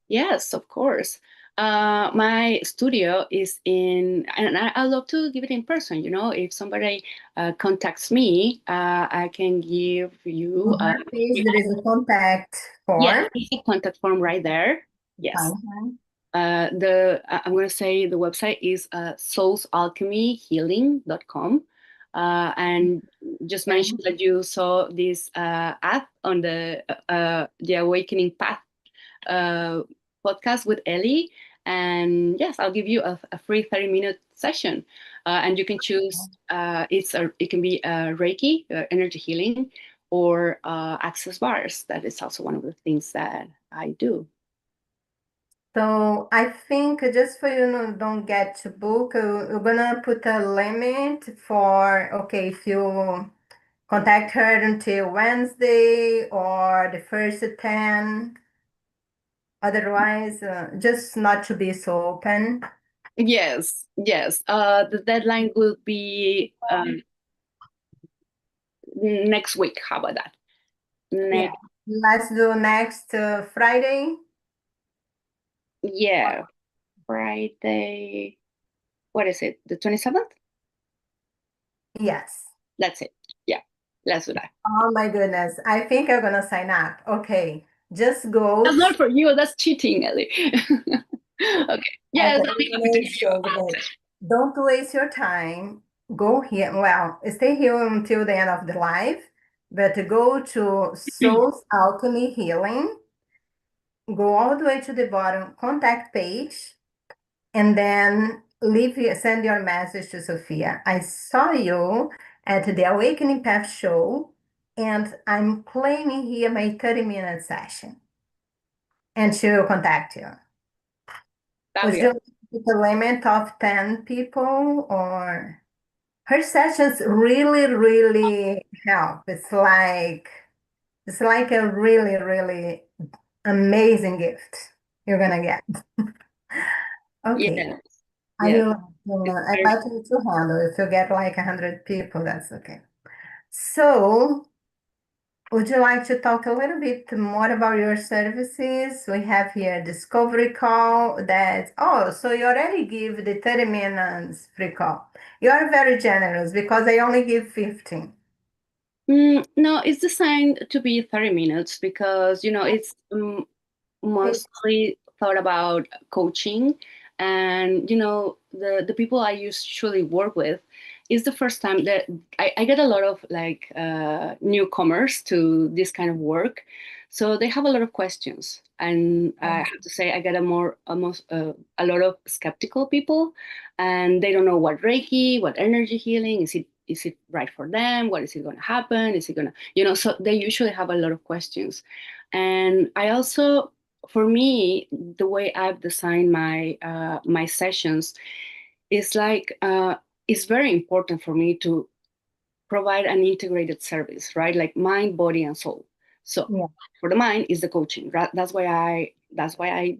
S2: Yes, of course. My studio is in, and I love to give it in person. If somebody contacts me, I can give you,
S1: On her page, there is a contact
S2: yes,
S1: form.
S2: a contact form right there. Yes.
S1: Mhm.
S2: I'm going to say the website is soulsalchemyhealing.com. And just mention that you saw this ad on the Awakening Path uh, podcast with Ellie. And yes, I'll give you a free 30-minute session. And you can choose, it can be Reiki, energy healing, or access bars. That is also one of the things that I do.
S1: So I think just for you don't get to book, we're gonna put a limit for, okay, if you contact her until Wednesday or the first 10, otherwise, just not to be so open.
S2: Yes, yes. The deadline will be next week. How about that?
S1: Yeah,
S2: Next,
S1: let's do next Friday.
S2: yeah, Friday. What is it? The 27th?
S1: Yes.
S2: That's it. Yeah, let's do that.
S1: Oh my goodness. I think I'm gonna sign up. Okay. Just go.
S2: That's not for you. That's cheating, Ellie. Okay. Yes,
S1: Okay,
S2: I'll be
S1: we're
S2: happy to
S1: gonna
S2: give you
S1: show
S2: a
S1: that.
S2: session.
S1: Don't waste your time. Go here. Well, stay here until the end of the live, but go to Soul's Alchemy Healing. Go all the way to the bottom, contact page, and then send your message to Sophia. I saw you at the Awakening Path show, and I'm claiming here my 30-minute session, and she will contact you.
S2: That'll
S1: Would
S2: be
S1: you like to put a limit of 10 people, or her sessions really, really help. It's like a really, really amazing gift you're gonna get. Okay.
S2: yes,
S1: I
S2: yes.
S1: will,
S2: It's
S1: I
S2: very
S1: like you to handle. If you get like 100 people, that's okay. So, would you like to talk a little bit more about your services? We have here a discovery call so you already give the 30 minutes free call. You are very generous because I only give 15.
S2: No, it's designed to be 30 minutes because, it's mostly thought about coaching. And, the people I usually work with is the first time that I get a lot of like newcomers to this kind of work. So they have a lot of questions. And I have to say, I get a lot of skeptical people, and they don't know what Reiki, what energy healing is it right for them? What is it going to happen? Is it going to, so they usually have a lot of questions. And I also, for me, the way I've designed my sessions is like it's very important for me to provide an integrated service, right? Like mind, body, and soul. So
S1: Yeah.
S2: for the mind is the coaching, right? That's why I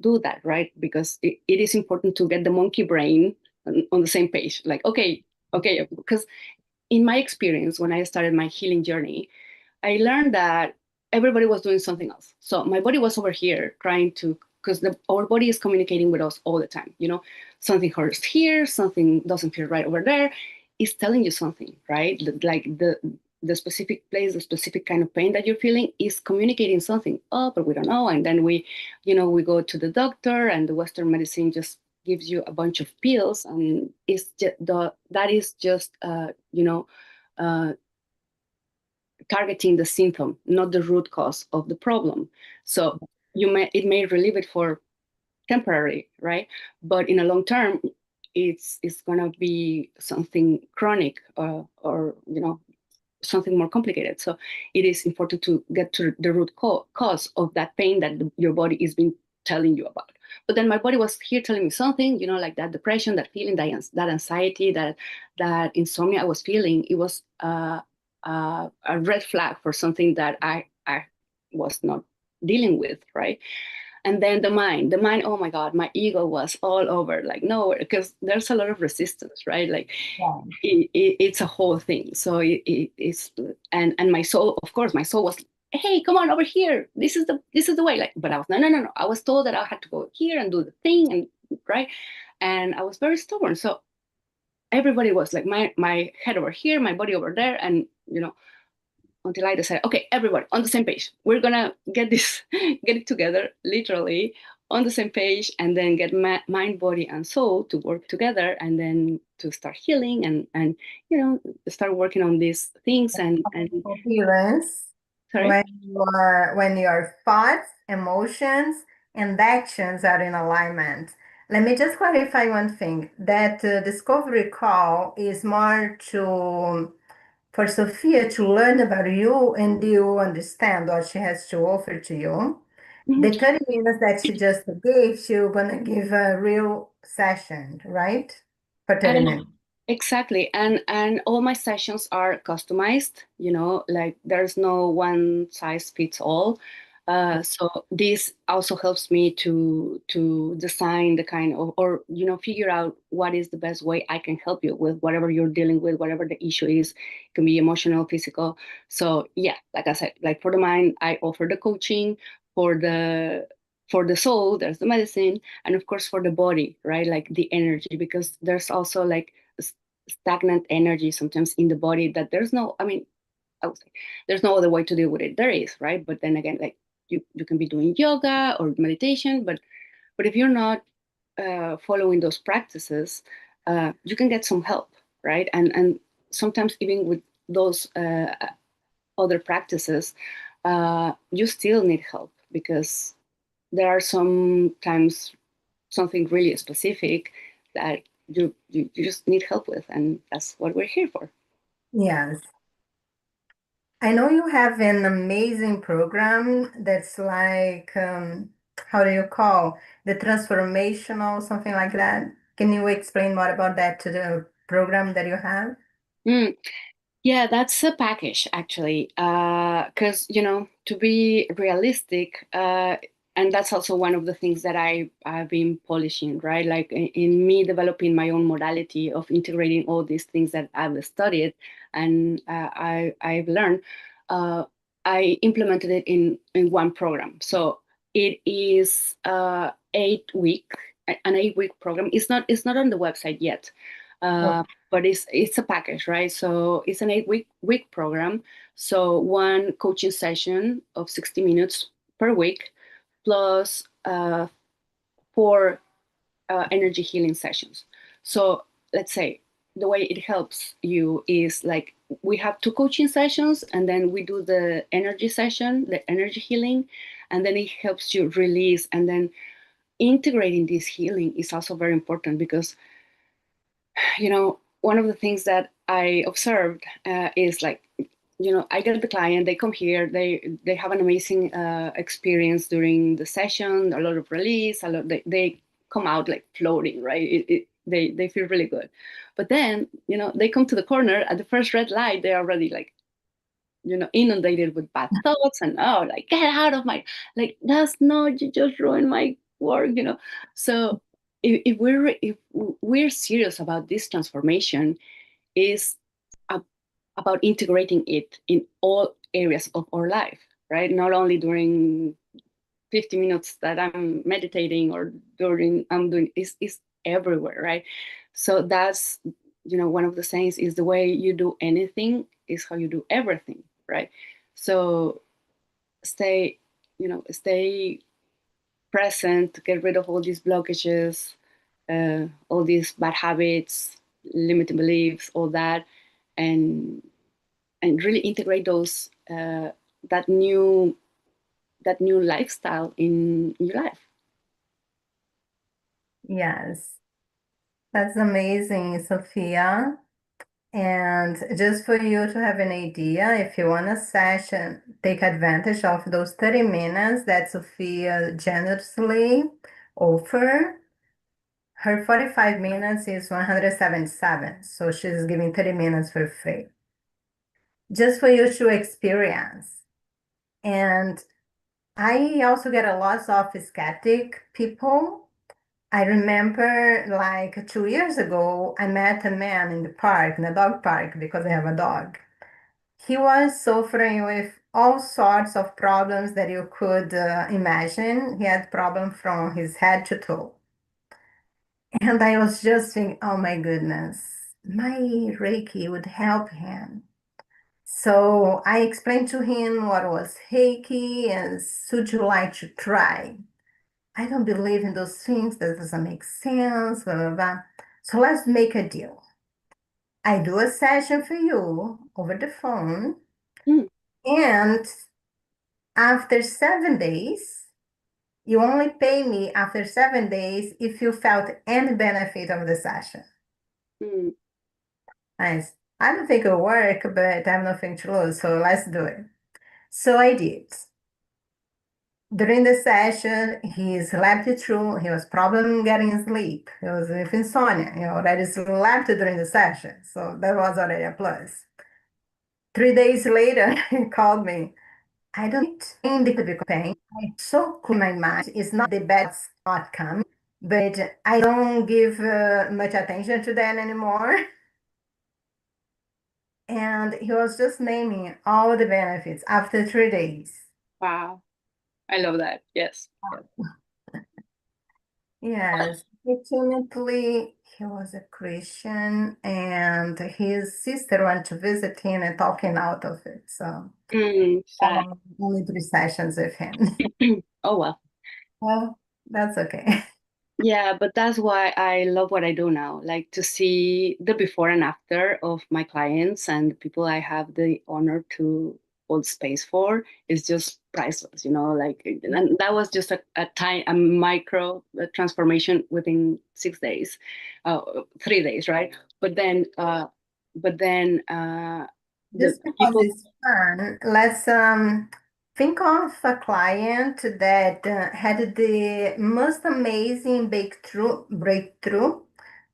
S2: do that, right? Because it is important to get the monkey brain on the same page. Like, okay, because in my experience, when I started my healing journey, I learned that everybody was doing something else. So my body was over here trying to, because our body is communicating with us all the time. Something hurts here, something doesn't feel right over there. It's telling you something, right? Like the specific place, the specific kind of pain that you're feeling is communicating something. Oh, but we don't know. And then we go to the doctor, and the Western medicine just gives you a bunch of pills, and it's just that is just uh, targeting the symptom, not the root cause of the problem. So it may relieve it for temporary, right? But in a long term, it's gonna be something chronic, or something more complicated. So it is important to get to the root cause of that pain that your body is been telling you about. But then my body was here telling me something, like that depression, that feeling, that anxiety, that insomnia I was feeling. It was a red flag for something that I was not dealing with, right? And then the mind, oh my God, my ego was all over, like nowhere, because there's a lot of resistance, right? Like it's a whole thing. So it's, and my soul, of course, my soul was hey, come on over here. This is the way. Like, but I was no. I was told that I had to go here and do the thing and right. And I was very stubborn. So everybody was like my head over here, my body over there, and until I decided, okay, everybody on the same page. We're gonna get this, get it together, literally on the same page, and then get mind, body, and soul to work together, and then to start healing start working on these things and
S1: Coherence
S2: sorry.
S1: when your thoughts, emotions, and actions are in alignment. Let me just clarify one thing, that discovery call is more to for Sophia to learn about you and you understand what she has to offer to you.
S2: Mhm.
S1: The 30 minutes that she just gave, she's gonna give a real session, right? For 30
S2: And
S1: minutes.
S2: exactly, and all my sessions are customized. Like there's no one size fits all. So this also helps me to design the kind of, or figure out what is the best way I can help you with whatever you're dealing with, whatever the issue is. It can be emotional, physical. So yeah, like I said, like for the mind, I offer the coaching. For the soul, there's the medicine, and of course for the body, right? Like the energy, because there's also like stagnant energy sometimes in the body that there's no, I mean, I would say there's no other way to deal with it. There is, right? But then again, like you can be doing yoga or meditation, but if you're not following those practices, you can get some help, right? And sometimes even with those other practices, you still need help because there are sometimes something really specific that you just need help with, and that's what we're here for.
S1: Yes. I know you have an amazing program that's like, how do you call the transformational, something like that? Can you explain more about that to the program that you have?
S2: Mm, yeah, that's a package actually, because to be realistic, and that's also one of the things that I've been polishing, right? Like in me developing my own modality of integrating all these things that I've studied and I've learned. Uh, I implemented it in one program, so it is 8 week, an 8 week program. It's not on the website yet.
S1: Oh,
S2: But it's a package, right? So it's an 8 week program. So one coaching session of 60 minutes per week, plus four energy healing sessions. So let's say the way it helps you is like we have two coaching sessions, and then we do the energy session, the energy healing, and then it helps you release. And then integrating this healing is also very important because one of the things that I observed is like, I get the client, they come here, they have an amazing experience during the session, a lot of release, they come out like floating, right? They feel really good. But then, they come to the corner at the first red light, they're already like, inundated with bad thoughts and like get out of my, like that's not, you just ruined my work. So if we're serious about this transformation, is about integrating it in all areas of our life, right? Not only during 50 minutes that I'm meditating or during I'm doing is everywhere, right? So that's one of the sayings is the way you do anything is how you do everything, right? So stay stay present, get rid of all these blockages, all these bad habits, limiting beliefs, all that, and really integrate those that new that new lifestyle in your life.
S1: yes, that's amazing, Sophia. And just for you to have an idea, if you want a session, take advantage of those 30 minutes that Sophia generously offer. Her 45 minutes is 177, so she's giving 30 minutes for free. Just for you to experience. And I also get a lot of skeptic people. I remember like 2 years ago, I met a man in the park, in the dog park, because I have a dog. He was suffering with all sorts of problems that you could imagine. He had problems from his head to toe. And I was just thinking, oh my goodness, my Reiki would help him. So I explained to him what was Reiki and would you like to try? I don't believe in those things. That doesn't make sense, blah, blah, blah. So let's make a deal. I do a session for you over the phone,
S2: Mm,
S1: and after 7 days, you only pay me after 7 days if you felt any benefit of the session.
S2: mm,
S1: I don't think it'll work, but I have nothing to lose, so let's do it. So I did. During the session, he slept through. He was problem getting sleep. He was with insomnia. He already slept during the session, so that was already a plus. 3 days later, he called me. I don't think the pain. I so clear my mind. It's not the bed's not coming, but I don't give much attention to that anymore. And he was just naming all the benefits after 3 days.
S2: wow. I love that. Yes.
S1: Yes, fortunately, he was a Christian, and his sister went to visit him and talking out of it. So
S2: Sad.
S1: only 3 sessions with him.
S2: Oh, well.
S1: Well, that's okay.
S2: Yeah, but that's why I love what I do now. Like to see the before and after of my clients and the people I have the honor to hold space for is just priceless, like, and that was just a micro transformation within 6 days, 3 days, right? But then the
S1: Just because
S2: people.
S1: it's fun, let's think of a client that had the most amazing breakthrough.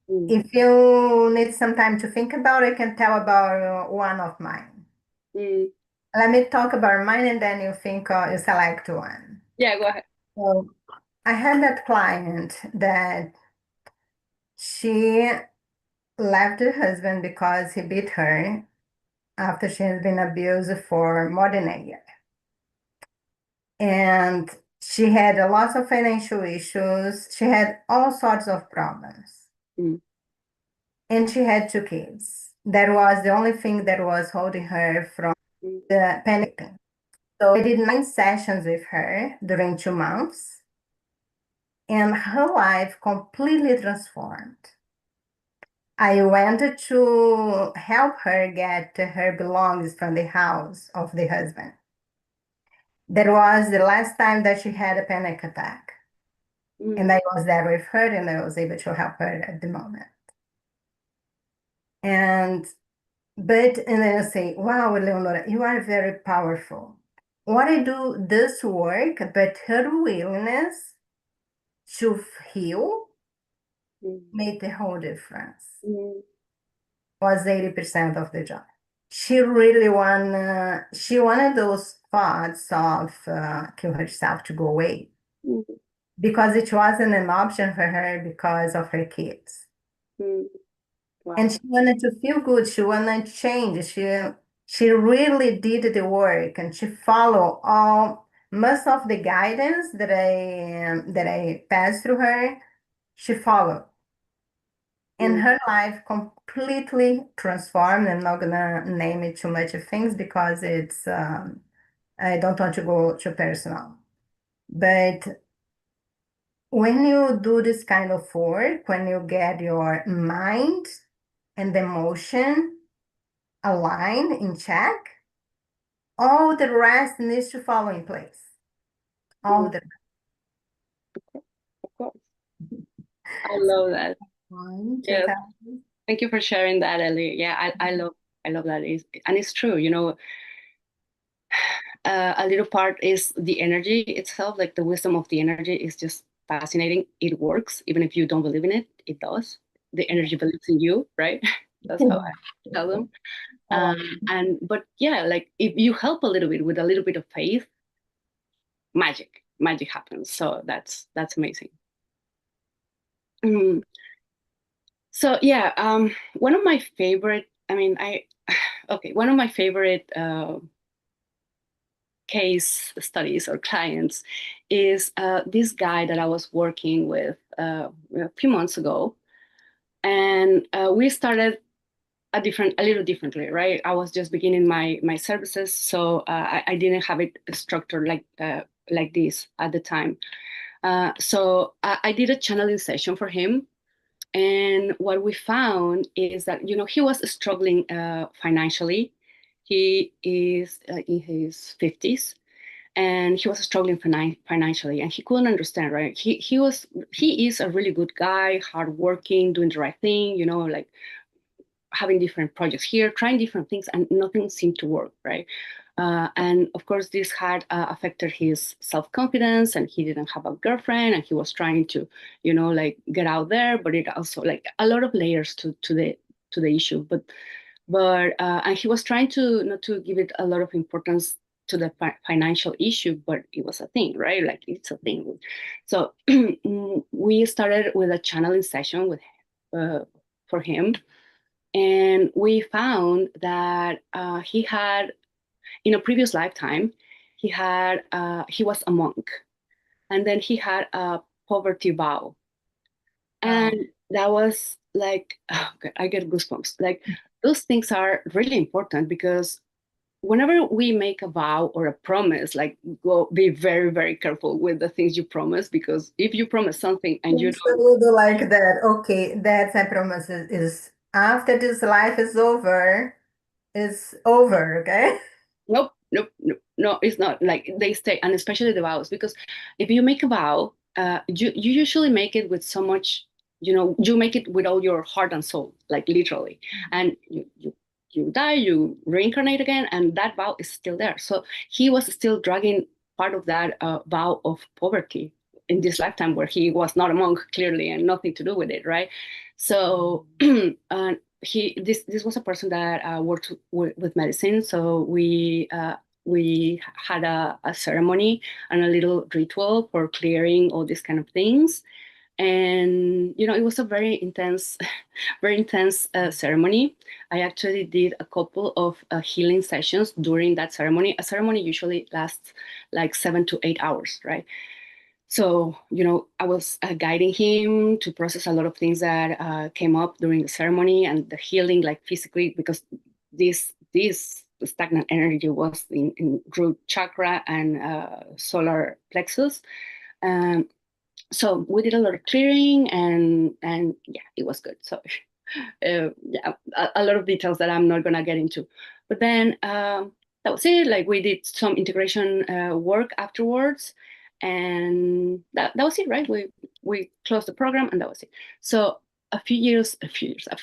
S2: Mm,
S1: If you need some time to think about it, I can tell about one of mine.
S2: mm,
S1: Let me talk about mine and then you select one.
S2: yeah, go ahead.
S1: So I had that client that she left her husband because he beat her after she has been abused for more than a year. And she had a lot of financial issues. She had all sorts of problems.
S2: Mm,
S1: And she had 2 kids. That was the only thing that was holding her from
S2: mm,
S1: the panic. So I did 9 sessions with her during 2 months, and her life completely transformed. I went to help her get her belongings from the house of the husband. That was the last time that she had a panic attack. And
S2: mm,
S1: I was there with her and I was able to help her at the moment. And and then I say, wow, Eleonora, you are very powerful. What I do this work, but her willingness to heal
S2: mm,
S1: made the whole difference.
S2: mm,
S1: Was 80% of the job. She really she wanted those thoughts of kill herself to go away
S2: mm,
S1: because it wasn't an option for her because of her kids.
S2: mm.
S1: And
S2: Wow.
S1: she wanted to feel good. She wanted to change. She really did the work and she followed all most of the guidance that I passed through her. She followed. And
S2: Mm,
S1: her life completely transformed. I'm not gonna name it too much of things because it's I don't want to go too personal. But when you do this kind of work, when you get your mind and emotion aligned in check, all the rest needs to fall in place.
S2: mm,
S1: All the
S2: of course. I love that.
S1: one, two
S2: Yes.
S1: thousand.
S2: Thank you for sharing that, Ellie. Yeah, I love that. And it's true, a little part is the energy itself, like the wisdom of the energy is just fascinating. It works, even if you don't believe in it, it does. The energy believes in you, right? That's how I tell them. But yeah, like if you help a little bit with a little bit of faith, magic happens. So that's amazing. Mm. So yeah, one of my favorite. I mean, I okay. One of my favorite case studies or clients is this guy that I was working with a few months ago, and we started a little differently, right? I was just beginning my services, so I didn't have it structured like this at the time. So I did a channeling session for him, and what we found is that he was struggling financially. He is in his 50s, and he was struggling financially, and he couldn't understand. Right? He is a really good guy, hardworking, doing the right thing. Like having different projects here, trying different things, and nothing seemed to work, right? And of course, this had affected his self-confidence, and he didn't have a girlfriend, and he was trying to, like get out there, but it also like a lot of layers to the issue. But and he was trying to not to give it a lot of importance to the financial issue, but it was a thing, right? Like it's a thing. So we started with a channeling session with for him, and we found that he had, in a previous lifetime, he was a monk, and then he had a poverty vow, and
S1: Wow.
S2: that was like, oh God, I get goosebumps. Like those things are really important because whenever we make a vow or a promise, like go be very, very careful with the things you promise, because if you promise something and you don't.
S1: So like that. Okay, that's I promise is after this life is over, it's over, okay?
S2: Nope, nope, nope, no, it's not. Like they stay, and especially the vows, because if you make a vow, you usually make it with so much, you make it with all your heart and soul, like literally, and you die, you reincarnate again, and that vow is still there. So he was still dragging part of that vow of poverty in this lifetime, where he was not a monk clearly, and nothing to do with it, right? So this was a person that worked with medicine, so we had a ceremony and a little ritual for clearing all these kind of things, and it was a very intense very intense ceremony. I actually did a couple of healing sessions during that ceremony. A ceremony usually lasts like 7 to 8 hours, right? So, I was guiding him to process a lot of things that came up during the ceremony and the healing, like physically, because this stagnant energy was in root chakra and solar plexus. Um, so we did a lot of clearing, and yeah, it was good. So yeah, a lot of details that I'm not gonna get into. But then that was it. Like we did some integration work afterwards, and that was it, right? We closed the program, and that was it. So a few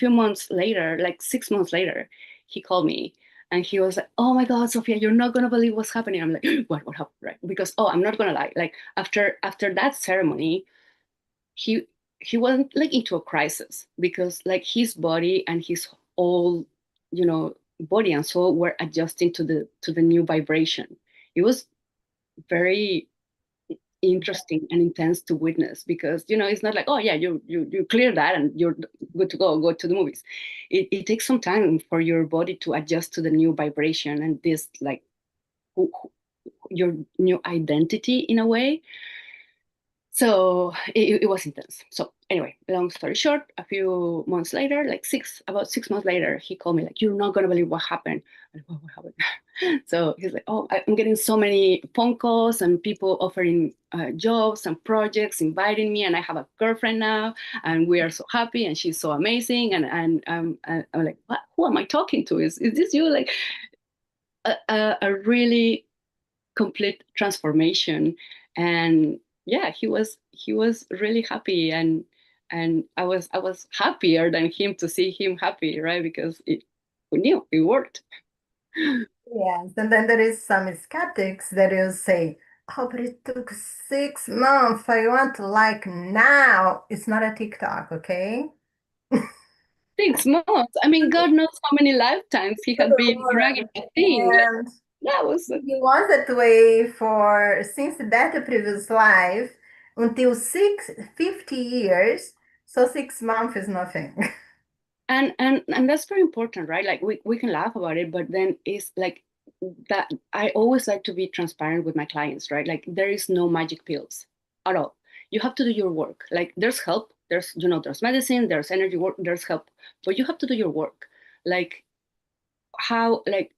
S2: months later, like 6 months later, he called me. And he was like, "Oh my God, Sophia, you're not gonna believe what's happening." I'm like, "What happened?" Right? Because I'm not gonna lie. Like after that ceremony, he he went like into a crisis, because like his body and his whole body and soul were adjusting to the new vibration. It was very interesting and intense to witness, because it's not like, oh yeah, you clear that and you're good to go to the movies. It takes some time for your body to adjust to the new vibration and this like your new identity in a way. So it was intense. So anyway, long story short, a few months later, like about 6 months later, he called me like, "You're not gonna believe what happened." I'm like, what happened? So he's like, "Oh, I'm getting so many phone calls and people offering jobs and projects, inviting me, and I have a girlfriend now, and we are so happy, and she's so amazing." And I'm like, "What? Who am I talking to? Is this you?" Like a really complete transformation. And yeah, he was really happy, and I was happier than him to see him happy, right? Because we knew it worked.
S1: Yes, and then there is some skeptics that will say, "Oh, but it took 6 months. I want like now." It's not a TikTok, okay?
S2: 6 months, I mean, God knows how many lifetimes he had been dragging the thing. Like
S1: And
S2: that was
S1: he was that way for since that previous life until 50 years. So 6 months is nothing.
S2: and that's very important, right? Like we can laugh about it, but then it's like that I always like to be transparent with my clients, right? Like there is no magic pills at all. You have to do your work. Like there's help, there's, there's medicine, there's energy work, there's help, but you have to do your work. Like how, like,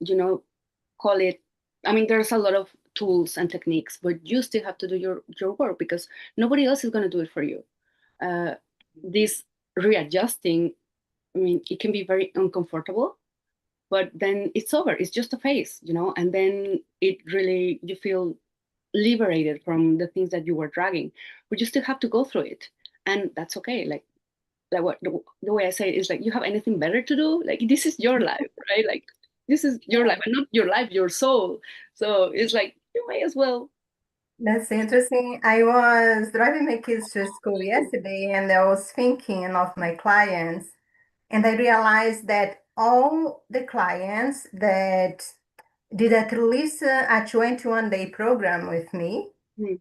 S2: call it, I mean, there's a lot of tools and techniques, but you still have to do your work because nobody else is going to do it for you. Uh, this readjusting, I mean, it can be very uncomfortable, but then it's over. It's just a phase, and then it really, you feel liberated from the things that you were dragging, but you still have to go through it. And that's okay. Like what the way I say it is like, you have anything better to do? Like this is your life, right? Like this is your life and not your life, your soul. So it's like, you may as well.
S1: That's interesting. I was driving my kids to school yesterday and I was thinking of my clients, and I realized that all the clients that did at least a 21-day program with me,
S2: Mm,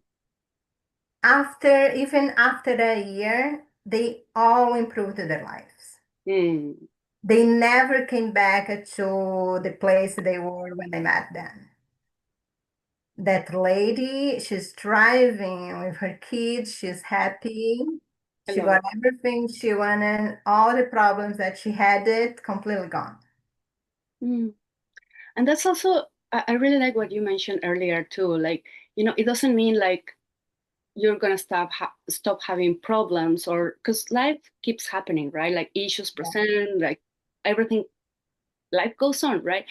S1: even after a year, they all improved their lives.
S2: mm,
S1: They never came back to the place they were when I met them. That lady, she's thriving with her kids, she's happy.
S2: I
S1: She
S2: love
S1: got
S2: it.
S1: everything she wanted, all the problems that she had it completely gone.
S2: Mm. And that's also, I really like what you mentioned earlier too. Like, it doesn't mean like you're gonna stop having problems, or because life keeps happening, right? Like issues present, like everything, life goes on, right?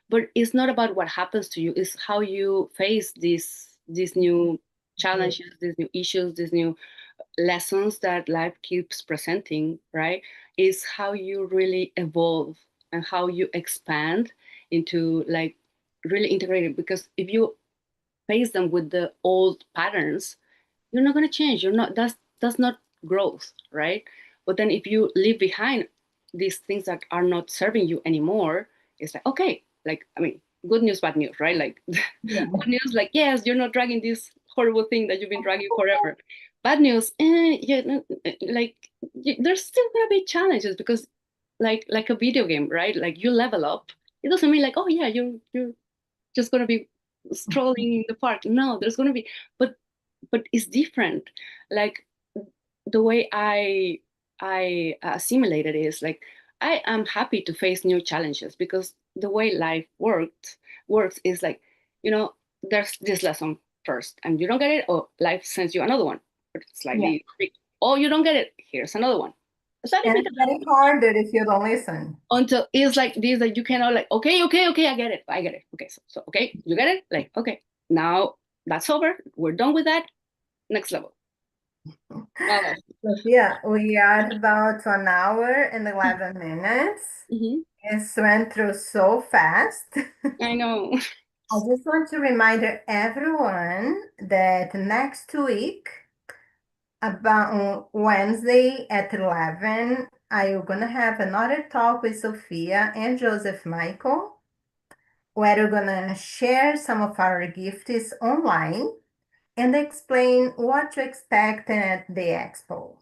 S2: But it's not about what happens to you, it's how you face these new
S1: Yeah.
S2: challenges, these new issues, these new lessons that life keeps presenting, right? Is how you really evolve and how you expand into like really integrated. Because if you face them with the old patterns, you're not going to change. You're not, that's not growth, right? But then if you leave behind these things that are not serving you anymore, it's like, okay, like, I mean, good news, bad news, right? Like
S1: Yeah.
S2: good news, like, yes, you're not dragging this horrible thing that you've been dragging forever. Bad news, yeah, like there's still gonna be challenges because like a video game, right? Like you level up. It doesn't mean like, oh yeah, you're just going to be strolling in the park. No, there's going to be, but it's different. Like the way I assimilate it is like, I am happy to face new challenges because the way life works is like, there's this lesson first and you don't get it, or life sends you another one, but it's
S1: Yeah.
S2: slightly big. Oh, you don't get it, here's another one, slightly
S1: And
S2: bigger,
S1: it's getting harder if you don't listen.
S2: until it's like this, that you cannot like, okay, I get it, okay, so okay, you get it, like, okay, now that's over, we're done with that, next level. Wow.
S1: Sophia, we are about 1 hour and 11 minutes.
S2: Hmm.
S1: It went through so fast.
S2: I know.
S1: I just want to remind everyone that next week, about Wednesday at 11, I'm gonna have another talk with Sophia and Joseph Michael, where we're gonna share some of our gifts online and explain what to expect at the expo.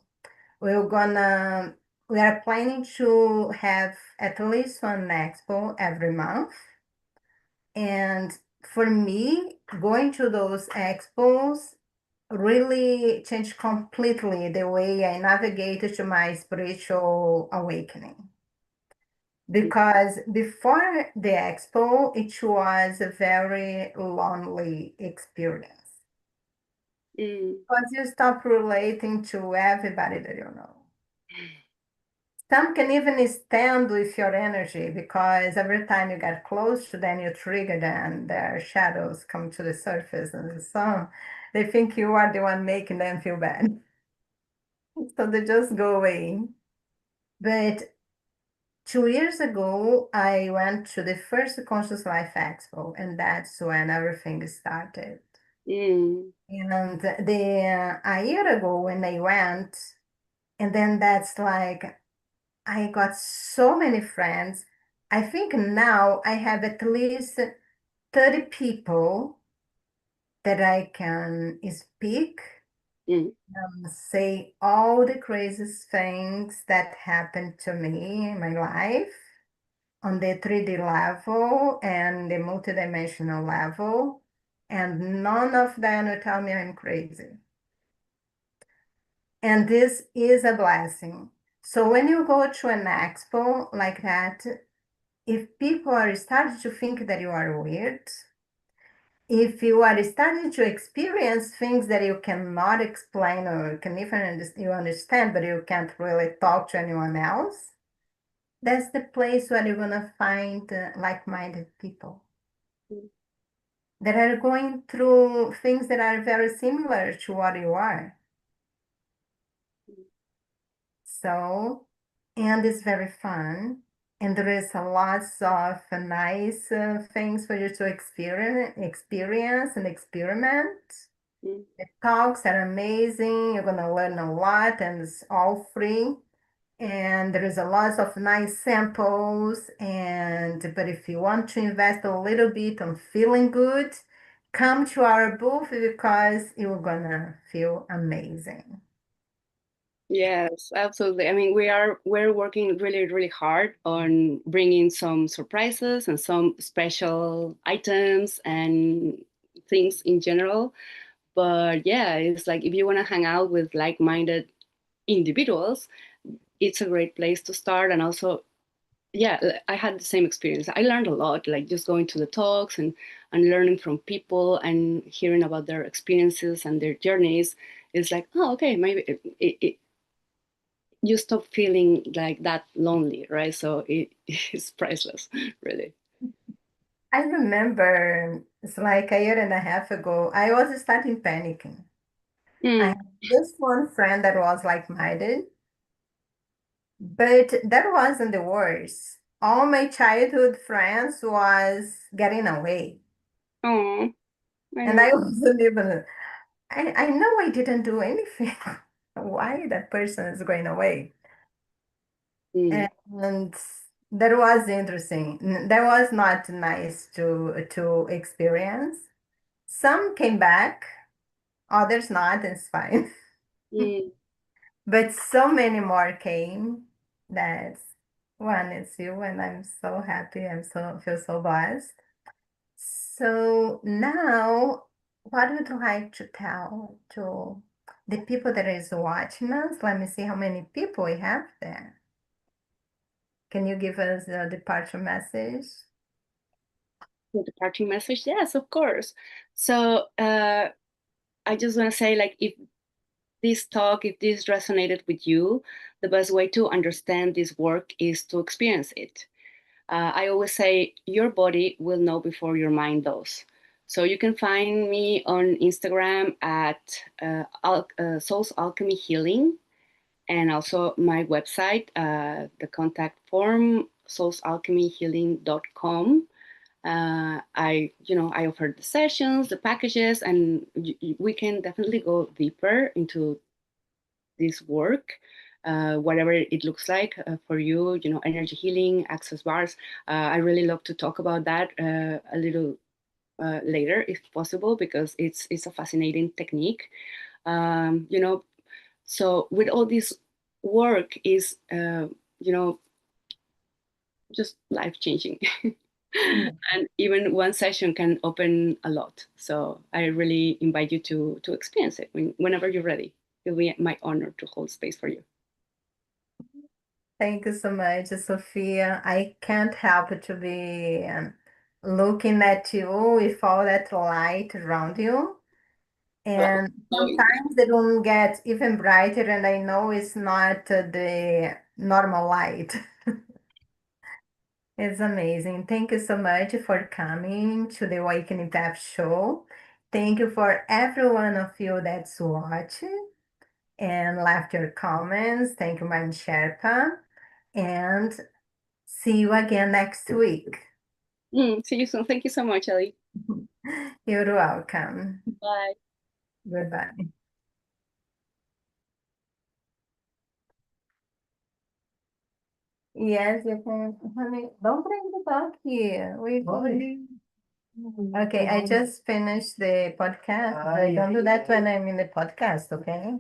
S1: We're gonna we are planning to have at least one expo every month. And for me, going to those expos really changed completely the way I navigated to my spiritual awakening. Because before the expo, it was a very lonely experience.
S2: Mm,
S1: Because you stop relating to everybody that you know. Some can even stand with your energy because every time you get close to them, you trigger them, their shadows come to the surface, and so they think you are the one making them feel bad. So they just go away. But 2 years ago, I went to the first Conscious Life Expo, and that's when everything started.
S2: mm,
S1: And a year ago when I went, and then that's like I got so many friends. I think now I have at least 30 people that I can speak,
S2: mm,
S1: say all the craziest things that happened to me in my life. on the 3D level and the multidimensional level, and none of them will tell me I'm crazy. And this is a blessing. So when you go to an expo like that, if people are starting to think that you are weird, if you are starting to experience things that you cannot explain or can even you understand, but you can't really talk to anyone else, that's the place where you're gonna find like-minded people that are going through things that are very similar to what you are. So, and it's very fun. And there is a lots of nice things for you to experience and experiment.
S2: Mm.
S1: The talks are amazing. You're gonna learn a lot, and it's all free. And there is a lot of nice samples. But if you want to invest a little bit on feeling good, come to our booth because you're gonna feel amazing.
S2: Yes, absolutely. I mean, we're working really, really hard on bringing some surprises and some special items and things in general. But yeah, it's like if you want to hang out with like-minded individuals, it's a great place to start. And also, yeah, I had the same experience. I learned a lot, like just going to the talks and learning from people and hearing about their experiences and their journeys. It's like, oh, okay, maybe you stop feeling like that lonely, right? So it's priceless, really.
S1: I remember it's like a year and a half ago, I was starting panicking. I
S2: Mm.
S1: had this one friend that was like-minded, but that wasn't the worst. All my childhood friends was getting away.
S2: Oh, I
S1: And
S2: know.
S1: I wasn't even, I know I didn't do anything. Why that person is going away?
S2: Mm,
S1: And that was interesting. That was not nice to experience. Some came back, others not, it's fine.
S2: mm,
S1: But so many more came. That's one is you, and I'm so happy. I'm so feel so blessed. So now, what would you like to tell to the people that is watching us? Let me see how many people we have there. Can you give us a departure message?
S2: the departing message, yes, of course. So I just want to say, like, if this resonated with you, the best way to understand this work is to experience it. I always say your body will know before your mind does. So you can find me on Instagram at Soul's Alchemy Healing, and also my website, the contact form, soulsalchemyhealing.com. I offer the sessions, the packages, and we can definitely go deeper into this work, whatever it looks like for you. Energy healing, access bars. I really love to talk about that a little later, if possible, because it's a fascinating technique. You know, so with all this work is just life changing.
S1: Yeah.
S2: And even one session can open a lot. So I really invite you to experience it whenever you're ready. It'll be my honor to hold space for you.
S1: Thank you so much, Sophia. I can't help to be looking at you with all that light around you.
S2: Well,
S1: And
S2: knowing
S1: sometimes they don't get even brighter, and I know it's not the normal light. It's amazing. Thank you so much for coming to the Awakening Path show. Thank you for every one of you that's watching and left your comments. Thank you, Mind Sherpa. And see you again next week.
S2: See you soon. Thank you so much, Ellie.
S1: You're welcome.
S2: Bye.
S1: Goodbye. Yes, you can. Honey, don't bring the dog here. We good. Okay, I just finished the podcast. I don't do that when I'm in the podcast, okay?